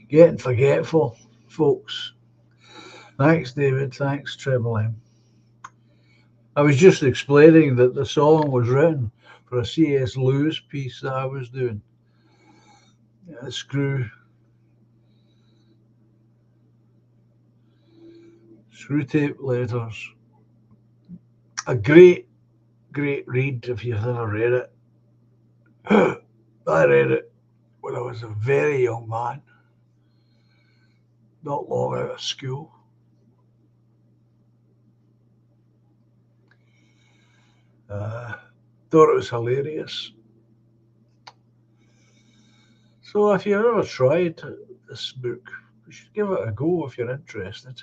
Getting forgetful, folks. Thanks, David. Thanks, Treble M. I was just explaining that the song was written for a C.S. Lewis piece that I was doing. Screw Tape Letters. A great read if you've never read it. I read it when I was a very young man, not long out of school. Thought it was hilarious. So if you've ever tried this book, you should give it a go if you're interested.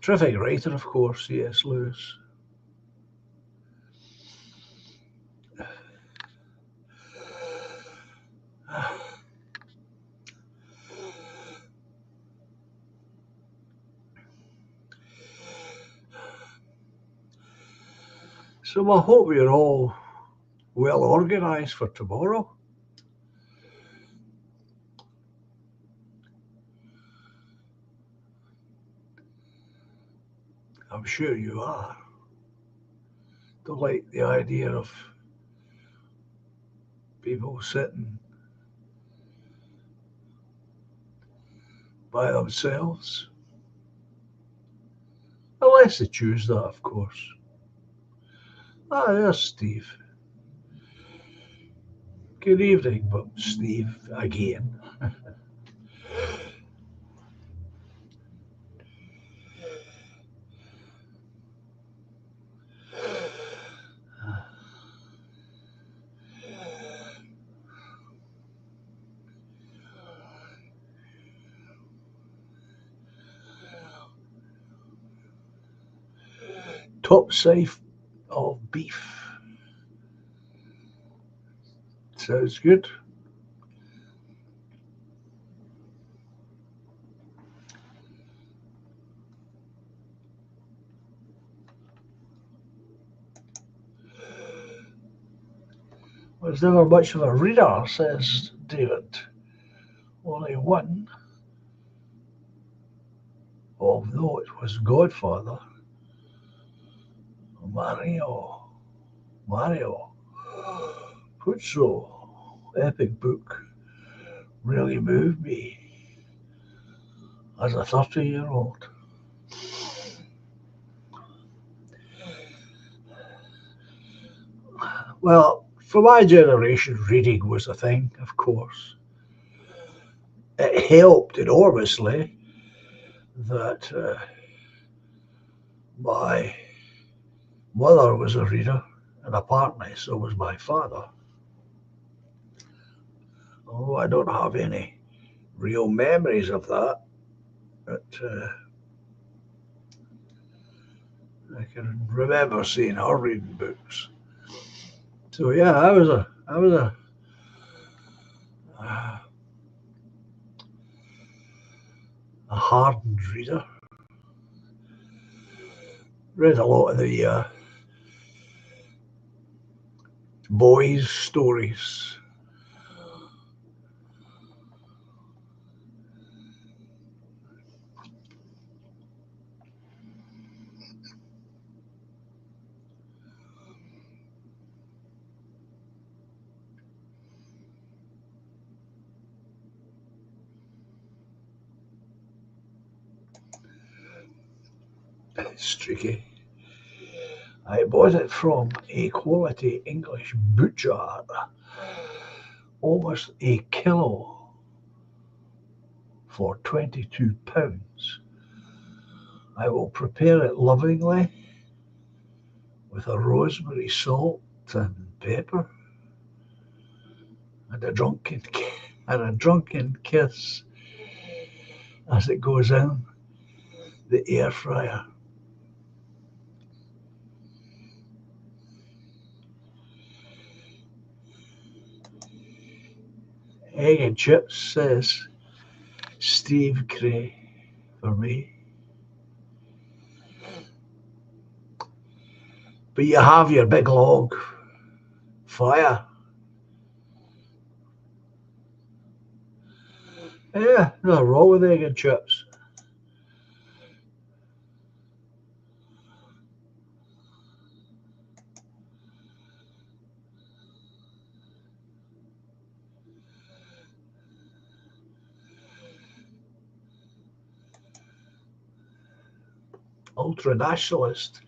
Terrific writer, of course, C.S. Lewis. So I hope you're all well organised for tomorrow. I'm sure you are. Don't like the idea of people sitting by themselves. Unless they choose that, of course. Ah, there's Steve. Good evening, but Steve again. Top safe of beef. Sounds good. I was never much of a reader, says David. Only one, although it was Godfather, Mario Puzo, epic book, really moved me as a 30-year-old. Well, for my generation, reading was a thing, of course. It helped enormously that my mother was a reader, and apparently so was my father. Although I don't have any real memories of that, but I can remember seeing her reading books. So yeah, I was a hardened reader. Read a lot of the boys' stories. Streaky. I bought it from a quality English butcher, almost a kilo for £22. I will prepare it lovingly with a rosemary salt and pepper and a drunken kiss as it goes in the air fryer. Egg and chips, says Steve Cray, for me. But you have your big log fire. Yeah, nothing wrong with egg and chips. Ultra nationalist.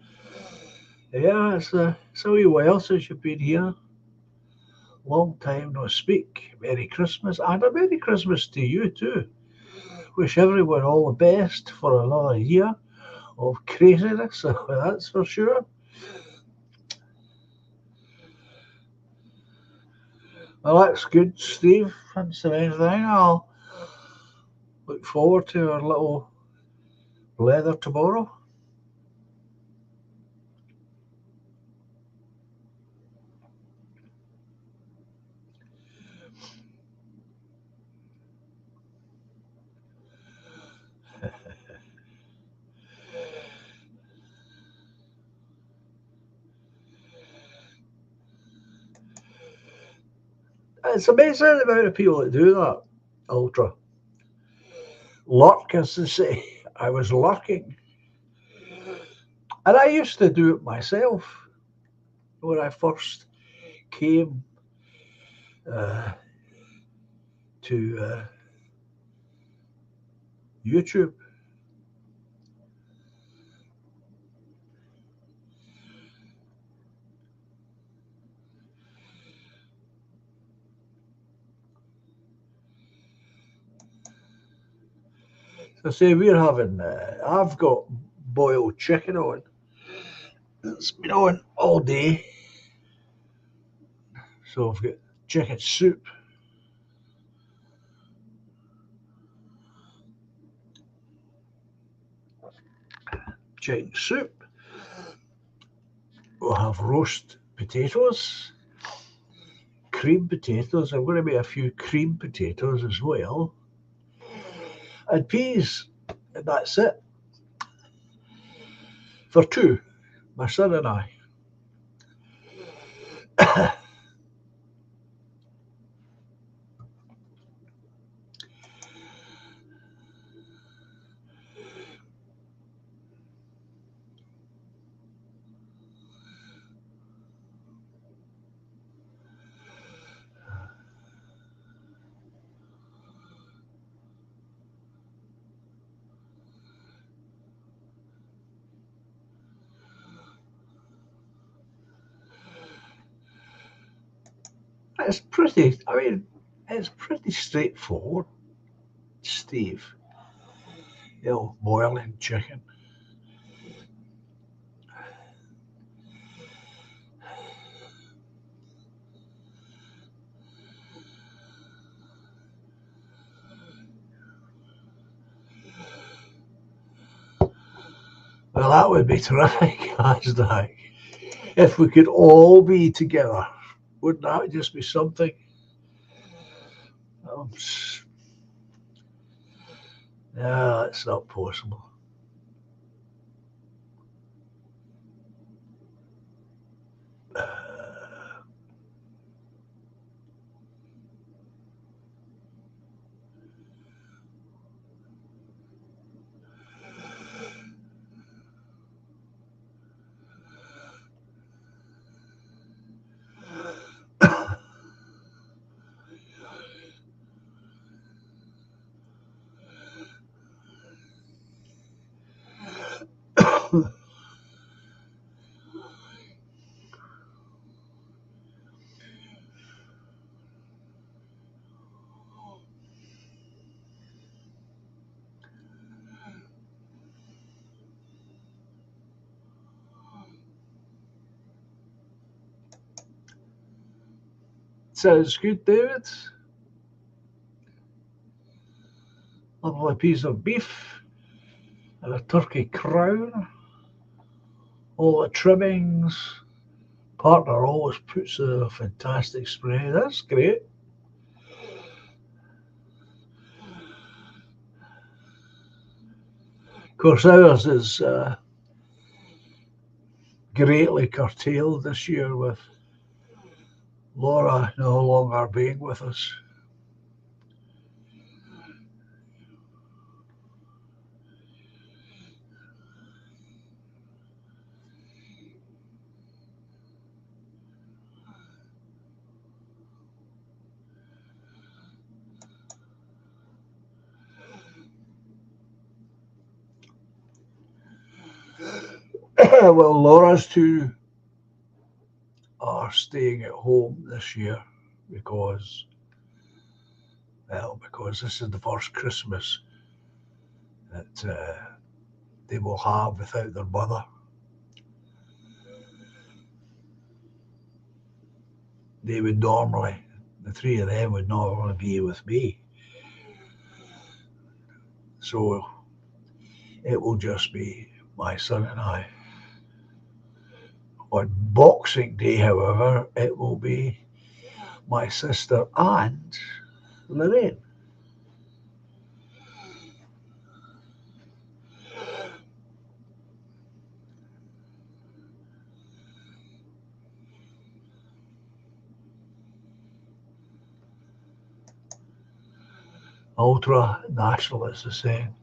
Yeah, it's a wee while since you've been here. Long time no speak. Merry Christmas, and a Merry Christmas to you too. Wish everyone all the best for another year of craziness, that's for sure. Well, that's good, Steve. Thanks for anything. I'll look forward to our little blether tomorrow. It's amazing the amount of people that do that. Ultra. Lurk, as they say. I was lurking. And I used to do it myself when I first came to YouTube. So say we're having, I've got boiled chicken on. It's been on all day. So I've got chicken soup. Chicken soup. We'll have roast potatoes, cream potatoes. I'm going to make a few cream potatoes as well. And peas. And that's it. For two, my son and I. It's pretty, I mean, it's pretty straightforward, Steve. Boiling chicken. Well, that would be terrific, Hashtag. If we could all be together, wouldn't that just be something? Um, no, it's not possible. Sounds good, David. Lovely piece of beef and a turkey crown. All the trimmings. Partner always puts a fantastic spray. That's great. Of course, ours is greatly curtailed this year with Laura no longer being with us. Well, Laura's two are staying at home this year because this is the first Christmas that they will have without their mother. They would normally, the three of them would normally be with me. So it will just be my son and I. On Boxing Day, however, it will be my sister and Lorraine. Ultra nationalists are saying,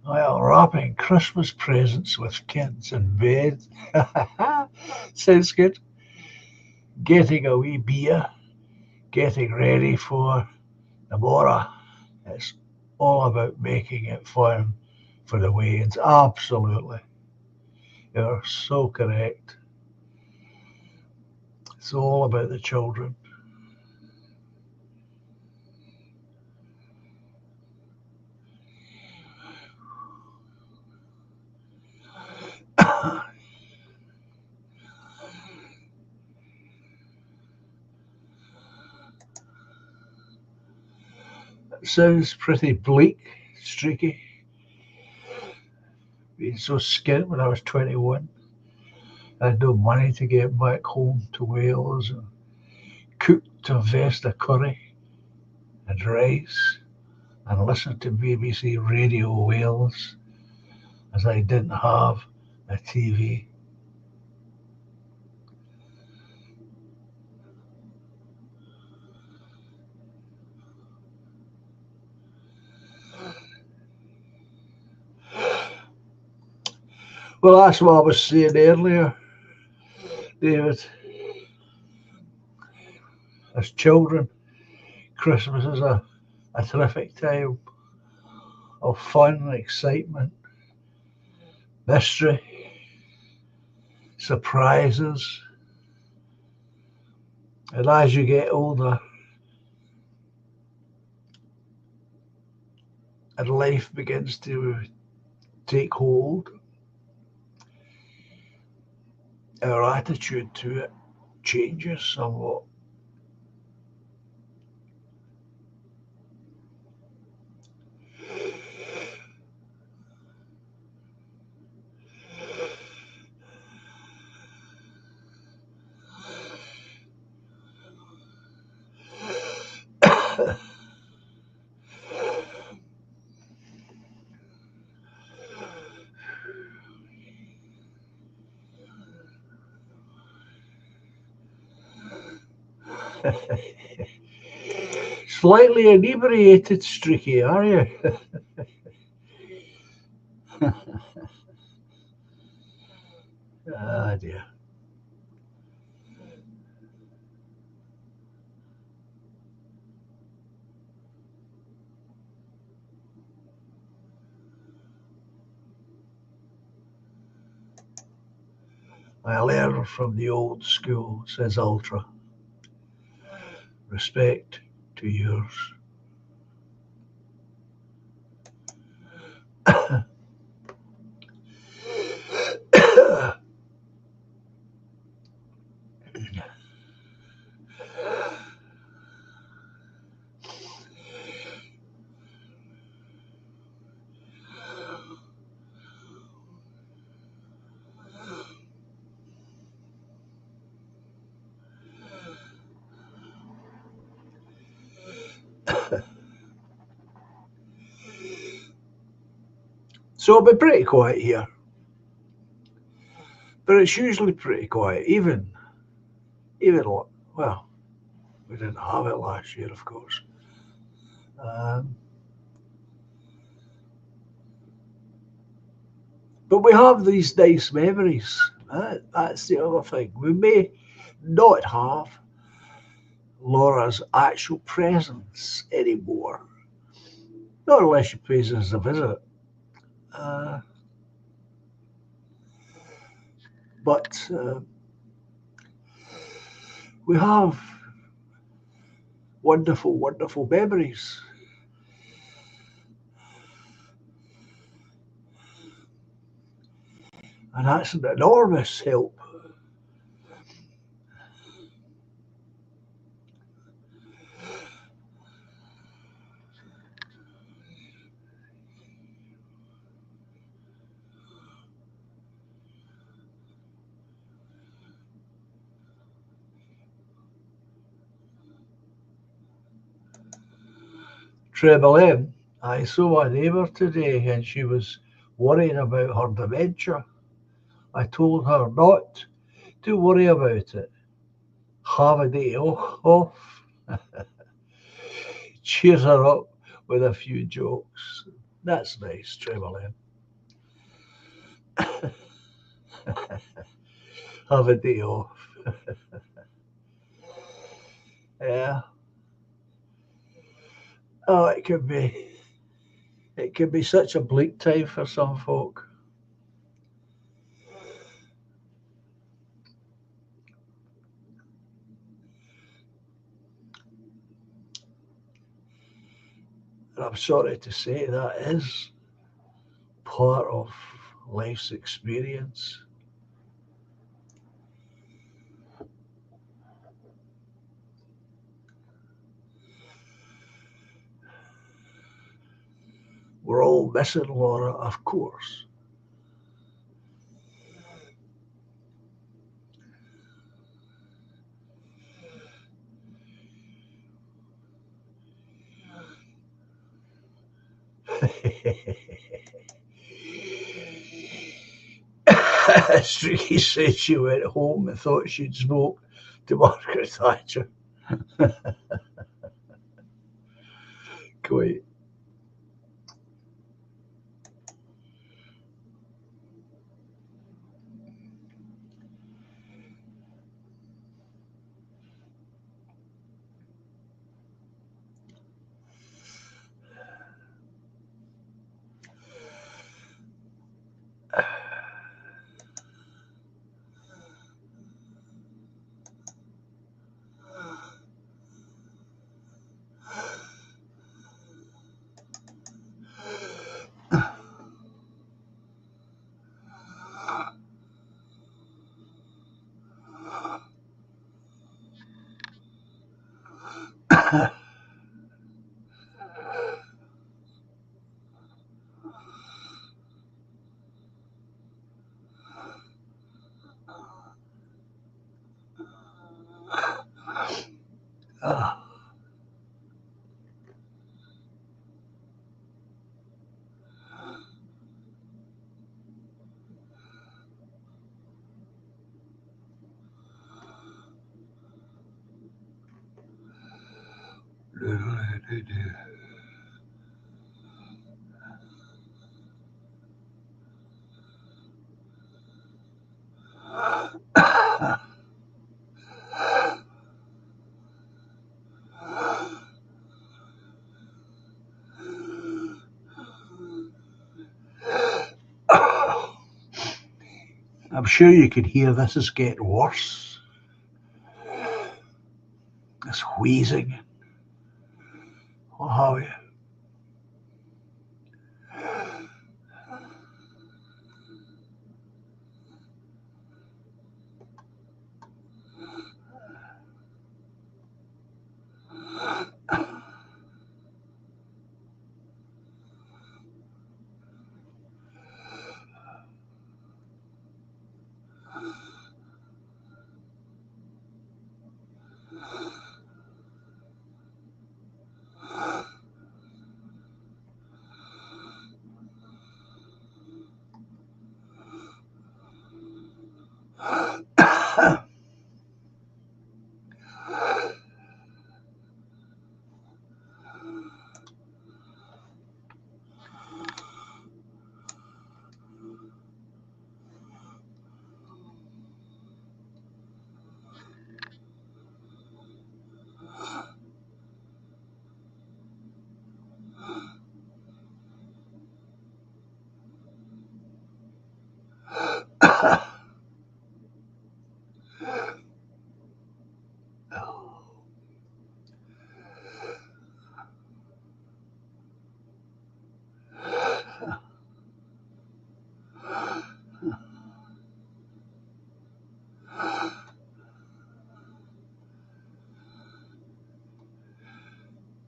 well, wrapping Christmas presents with kids in bed. Sounds good. Getting a wee beer, getting ready for the Mora. It's all about making it fun for the Waynes. Absolutely. You're so correct. It's all about the children. It sounds pretty bleak, streaky. Being so skint when I was 21. I had no money to get back home to Wales. And cooked a vest of curry and rice and listened to BBC Radio Wales as I didn't have a TV. Well, that's what I was saying earlier, David. As children, Christmas is a terrific time of fun and excitement, mystery, surprises. And as you get older and life begins to take hold, our attitude to it changes somewhat. Slightly inebriated, Streaky, are you? Ah, dear. I learned from the old school, says Ultra. Respect to yours. So it'll be pretty quiet here. But it's usually pretty quiet, even, well, we didn't have it last year, of course. Um, but we have these nice memories. That's the other thing. We may not have Laura's actual presence anymore, not unless she pays us a visit. Uh, but we have wonderful, wonderful memories. And that's an enormous help. Treble M, I saw my neighbour today and she was worrying about her dementia. I told her not to worry about it. Have a day off. Cheer her up with a few jokes. That's nice, Treble M. Have a day off. Yeah. Oh, it could be such a bleak time for some folk. And I'm sorry to say that is part of life's experience. We're all missing Laura, of course. Streaky said she went home and thought she'd spoke to Margaret Thatcher. Quite. Ah. I'm sure you could hear this is getting worse. This wheezing. What have you?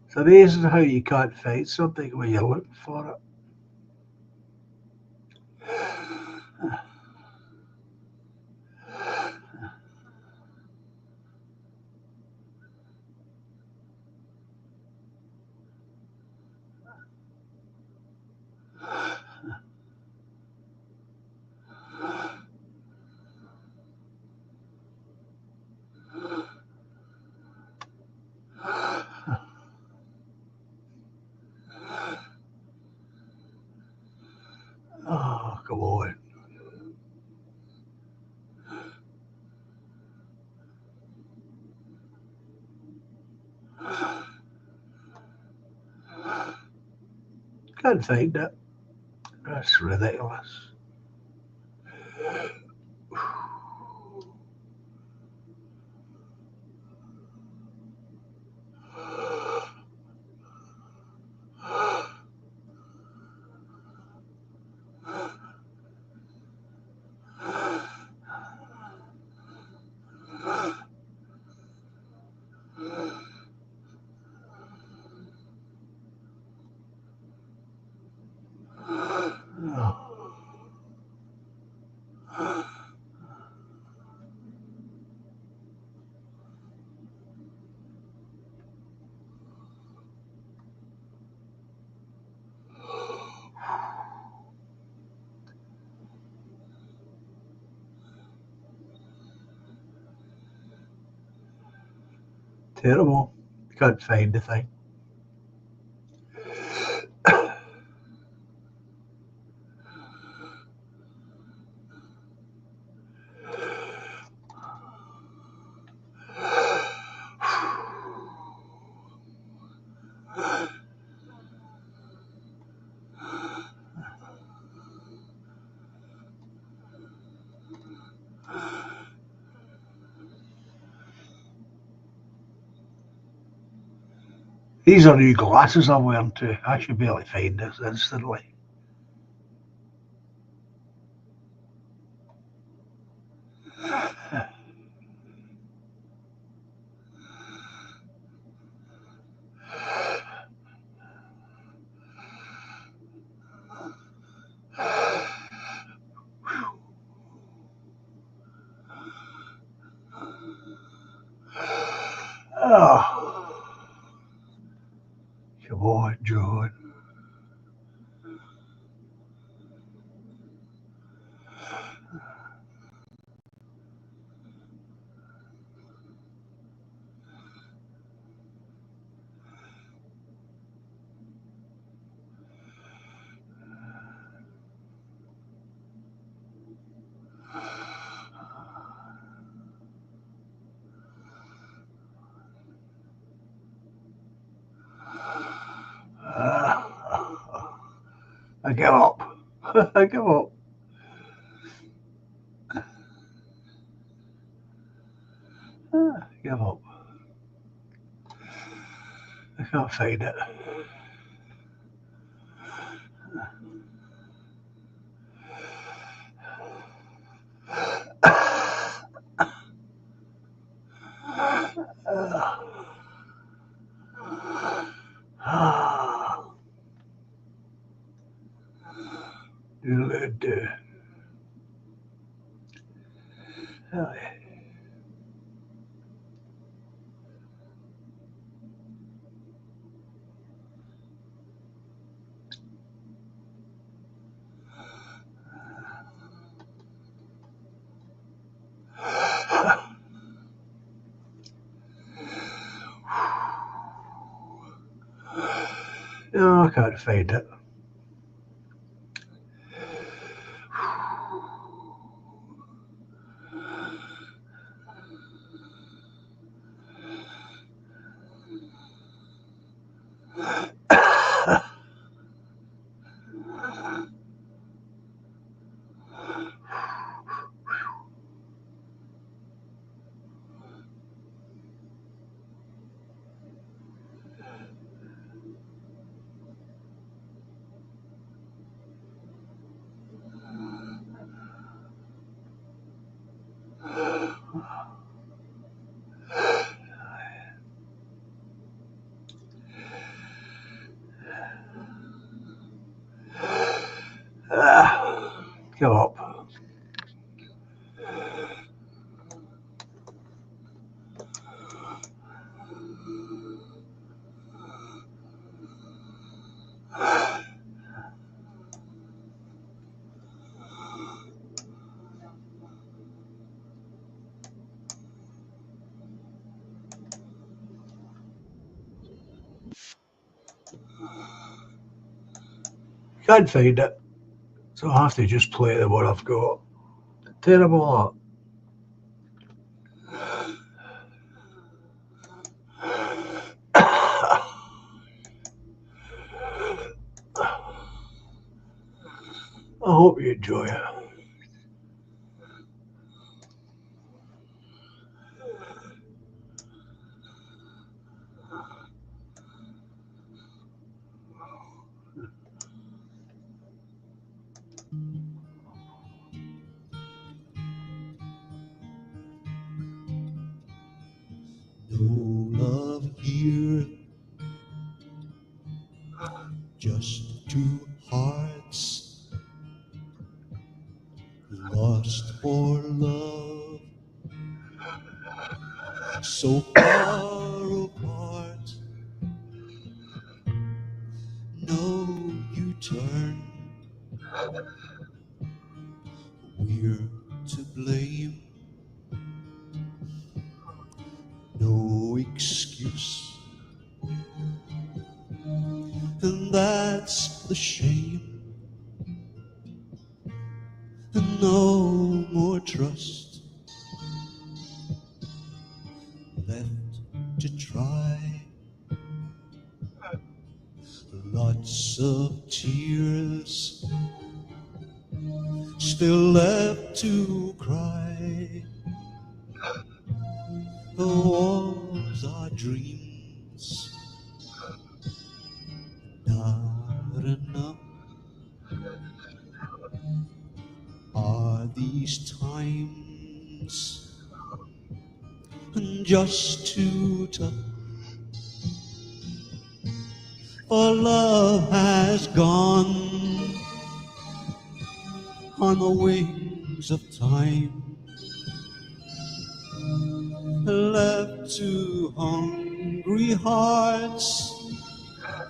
It's amazing how you can't find something when you're looking for it. Oh, come on. Can't find it. That's ridiculous. Oh. Terrible. Can't find the thing. These are new glasses I'm wearing too. I should be able to find this instantly. Oh, come on, John. I give up. I give up. I give up. I can't find it. Doodle-doo. No, I can't find it. Give up. Can't find it. So I have to just play the one I've got. Terrible that. I hope you enjoy it. No love here, just two hearts lost for love, so far apart. No U-turn, we're to blame. No excuse. trust, left to try. Lots of tears still left to cry. The walls are dreams, not enough. Are these times just too tough? For love has gone on the wings of time, left to hungry hearts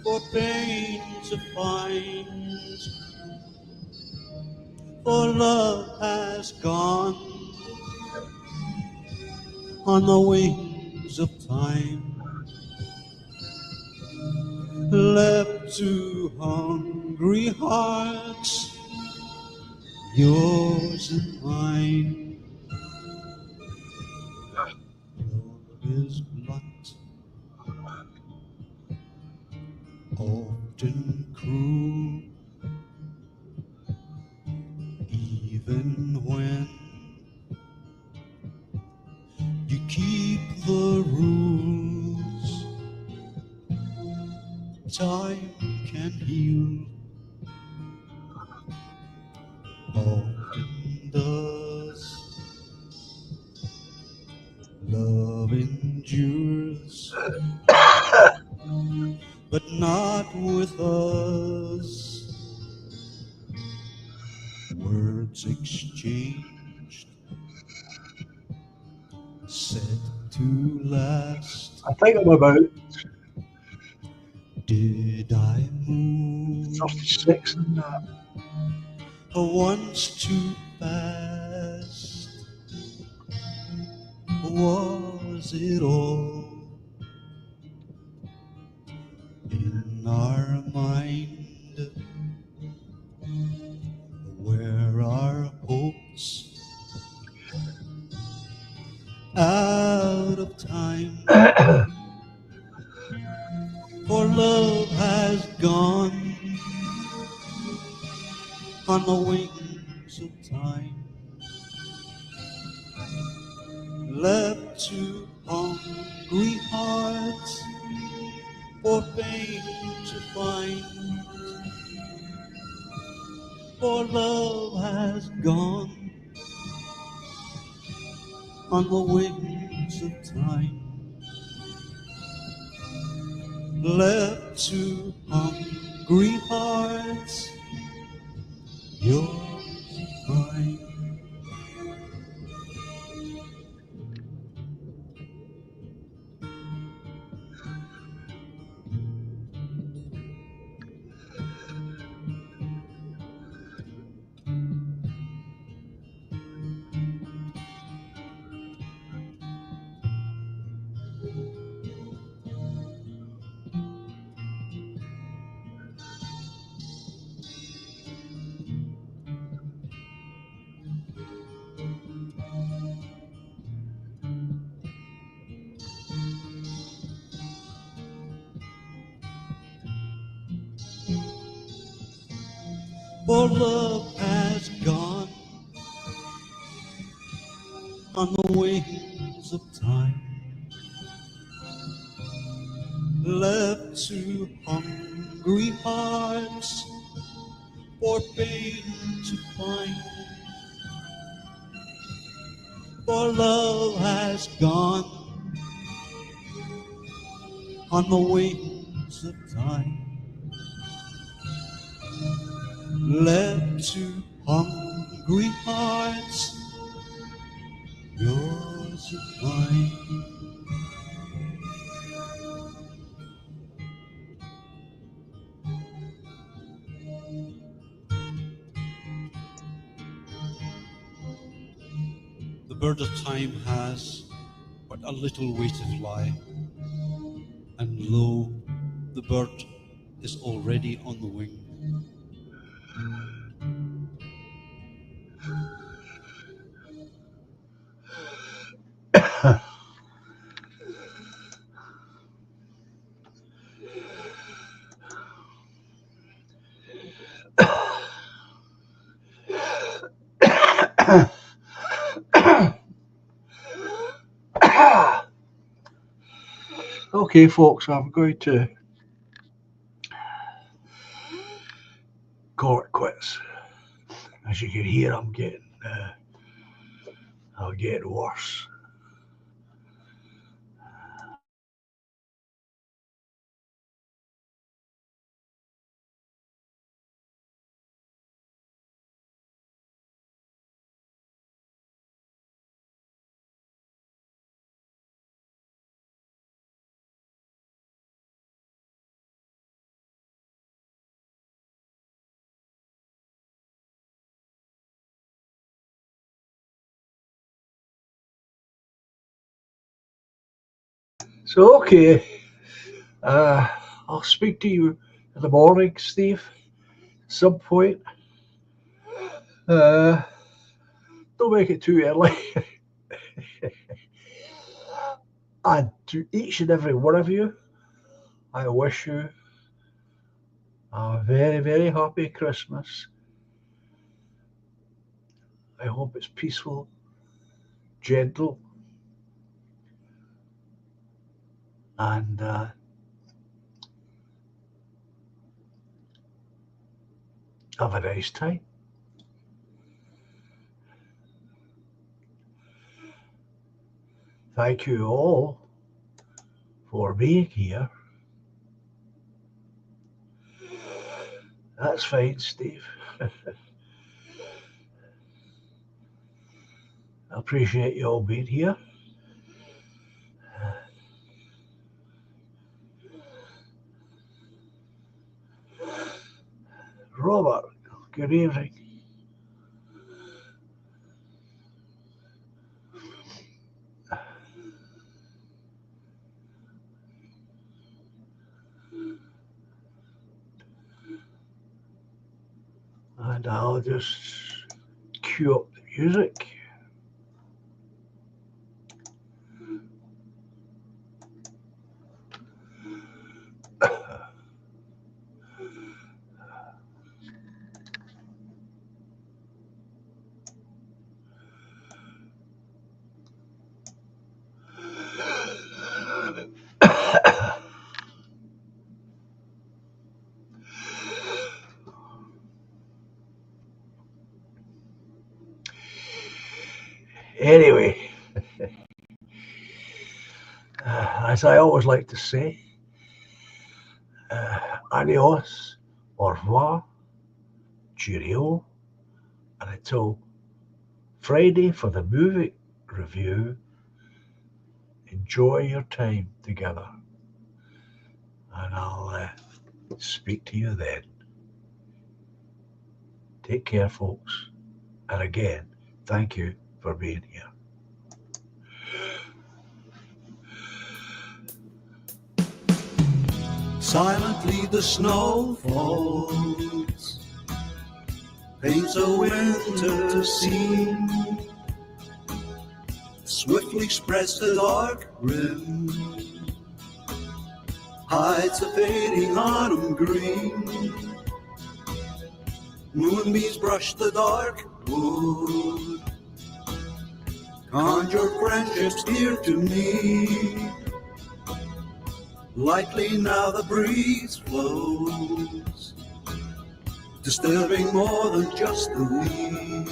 for pain to find. For love has gone on the wings of time, left to hungry hearts, yours and mine. Love is blunt, often cruel, even when you keep the rules. Time can heal, often does. Love endures, but not with us. Words exchanged, said to last. I think I'm about Did I move 36 and that. once too fast? Was it all in our mind? Where our hopes out of time? For love has gone on the wings of time, left to hungry hearts for pain to find. For love has gone on the wings of time, left to hungry hearts, yours and mine. For love has gone on the wings of time, left to hungry hearts for pain to find. For love has gone on the wings of time, left to hungry hearts, yours and mine. The bird of time has but a little way to fly, and lo, the bird is already on the wing. Okay, folks, I'm going to call it quits. As you can hear, I'm getting worse. So, okay, I'll speak to you in the morning, Steve, at some point. Don't make it too early. And to each and every one of you, I wish you a very, very happy Christmas. I hope it's peaceful, gentle, and have a nice time. Thank you all for being here. That's fine, Steve. I appreciate you all being here. Robert, good evening. And I'll just cue up the music. Anyway, as I always like to say, adios, au revoir, cheerio, and until Friday for the movie review, enjoy your time together, and I'll speak to you then. Take care, folks, and again, thank you for being here. Silently the snow falls, paints a winter scene, swiftly spreads the dark rim, hides the fading autumn green. Moonbeams brush the dark wood, conjure friendships dear to me. Lightly now the breeze flows, disturbing more than just the leaves.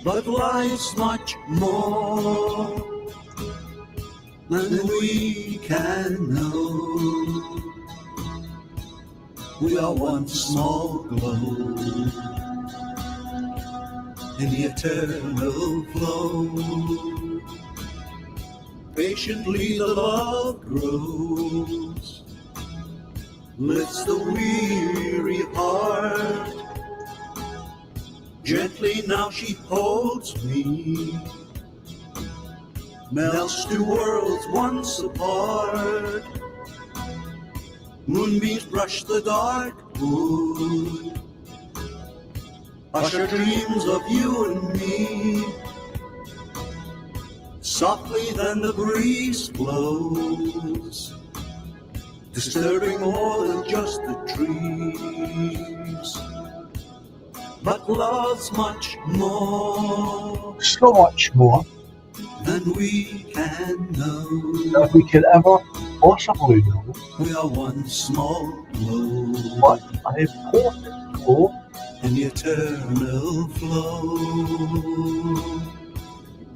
But life's much more than we can know. We are one small glow in the eternal flow. Patiently the love grows, lifts the weary heart. Gently now she holds me, melts two worlds once apart. Moonbeams brush the dark wood, usher dreams of you and me. Softly then the breeze blows, disturbing more than just the trees. But love's much more So much more than we can know. than we could ever possibly know. We are one small glow, What an important glow in the eternal flow.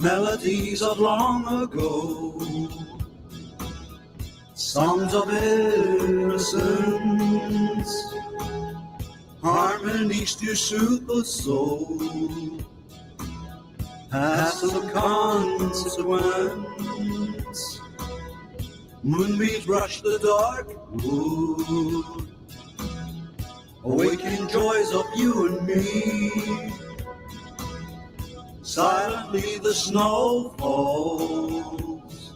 Melodies of long ago, songs of innocence, harmonies to soothe the soul, have some consequence. Moonbeams brush the dark wood, awakening joys of you and me. Silently the snow falls,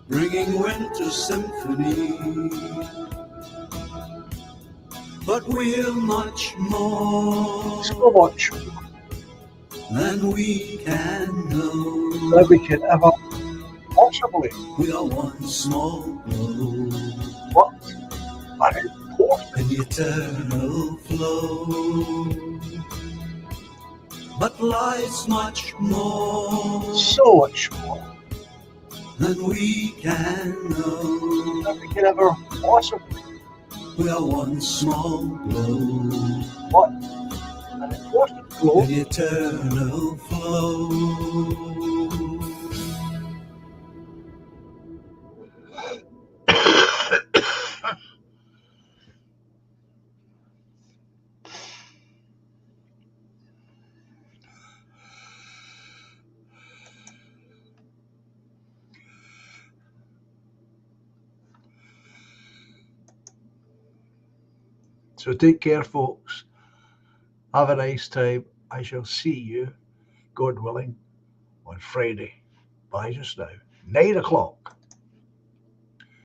bringing winter symphony. But we're much more so much more than we can know. than we could ever possibly. We are one small glow, What an important in the eternal flow. But life's much more so much more than we can know. than we could ever possibly. We are one small glow, What an important glow in the eternal flow. So take care, folks. Have a nice time. I shall see you, God willing, on Friday. Bye just now. 9 o'clock.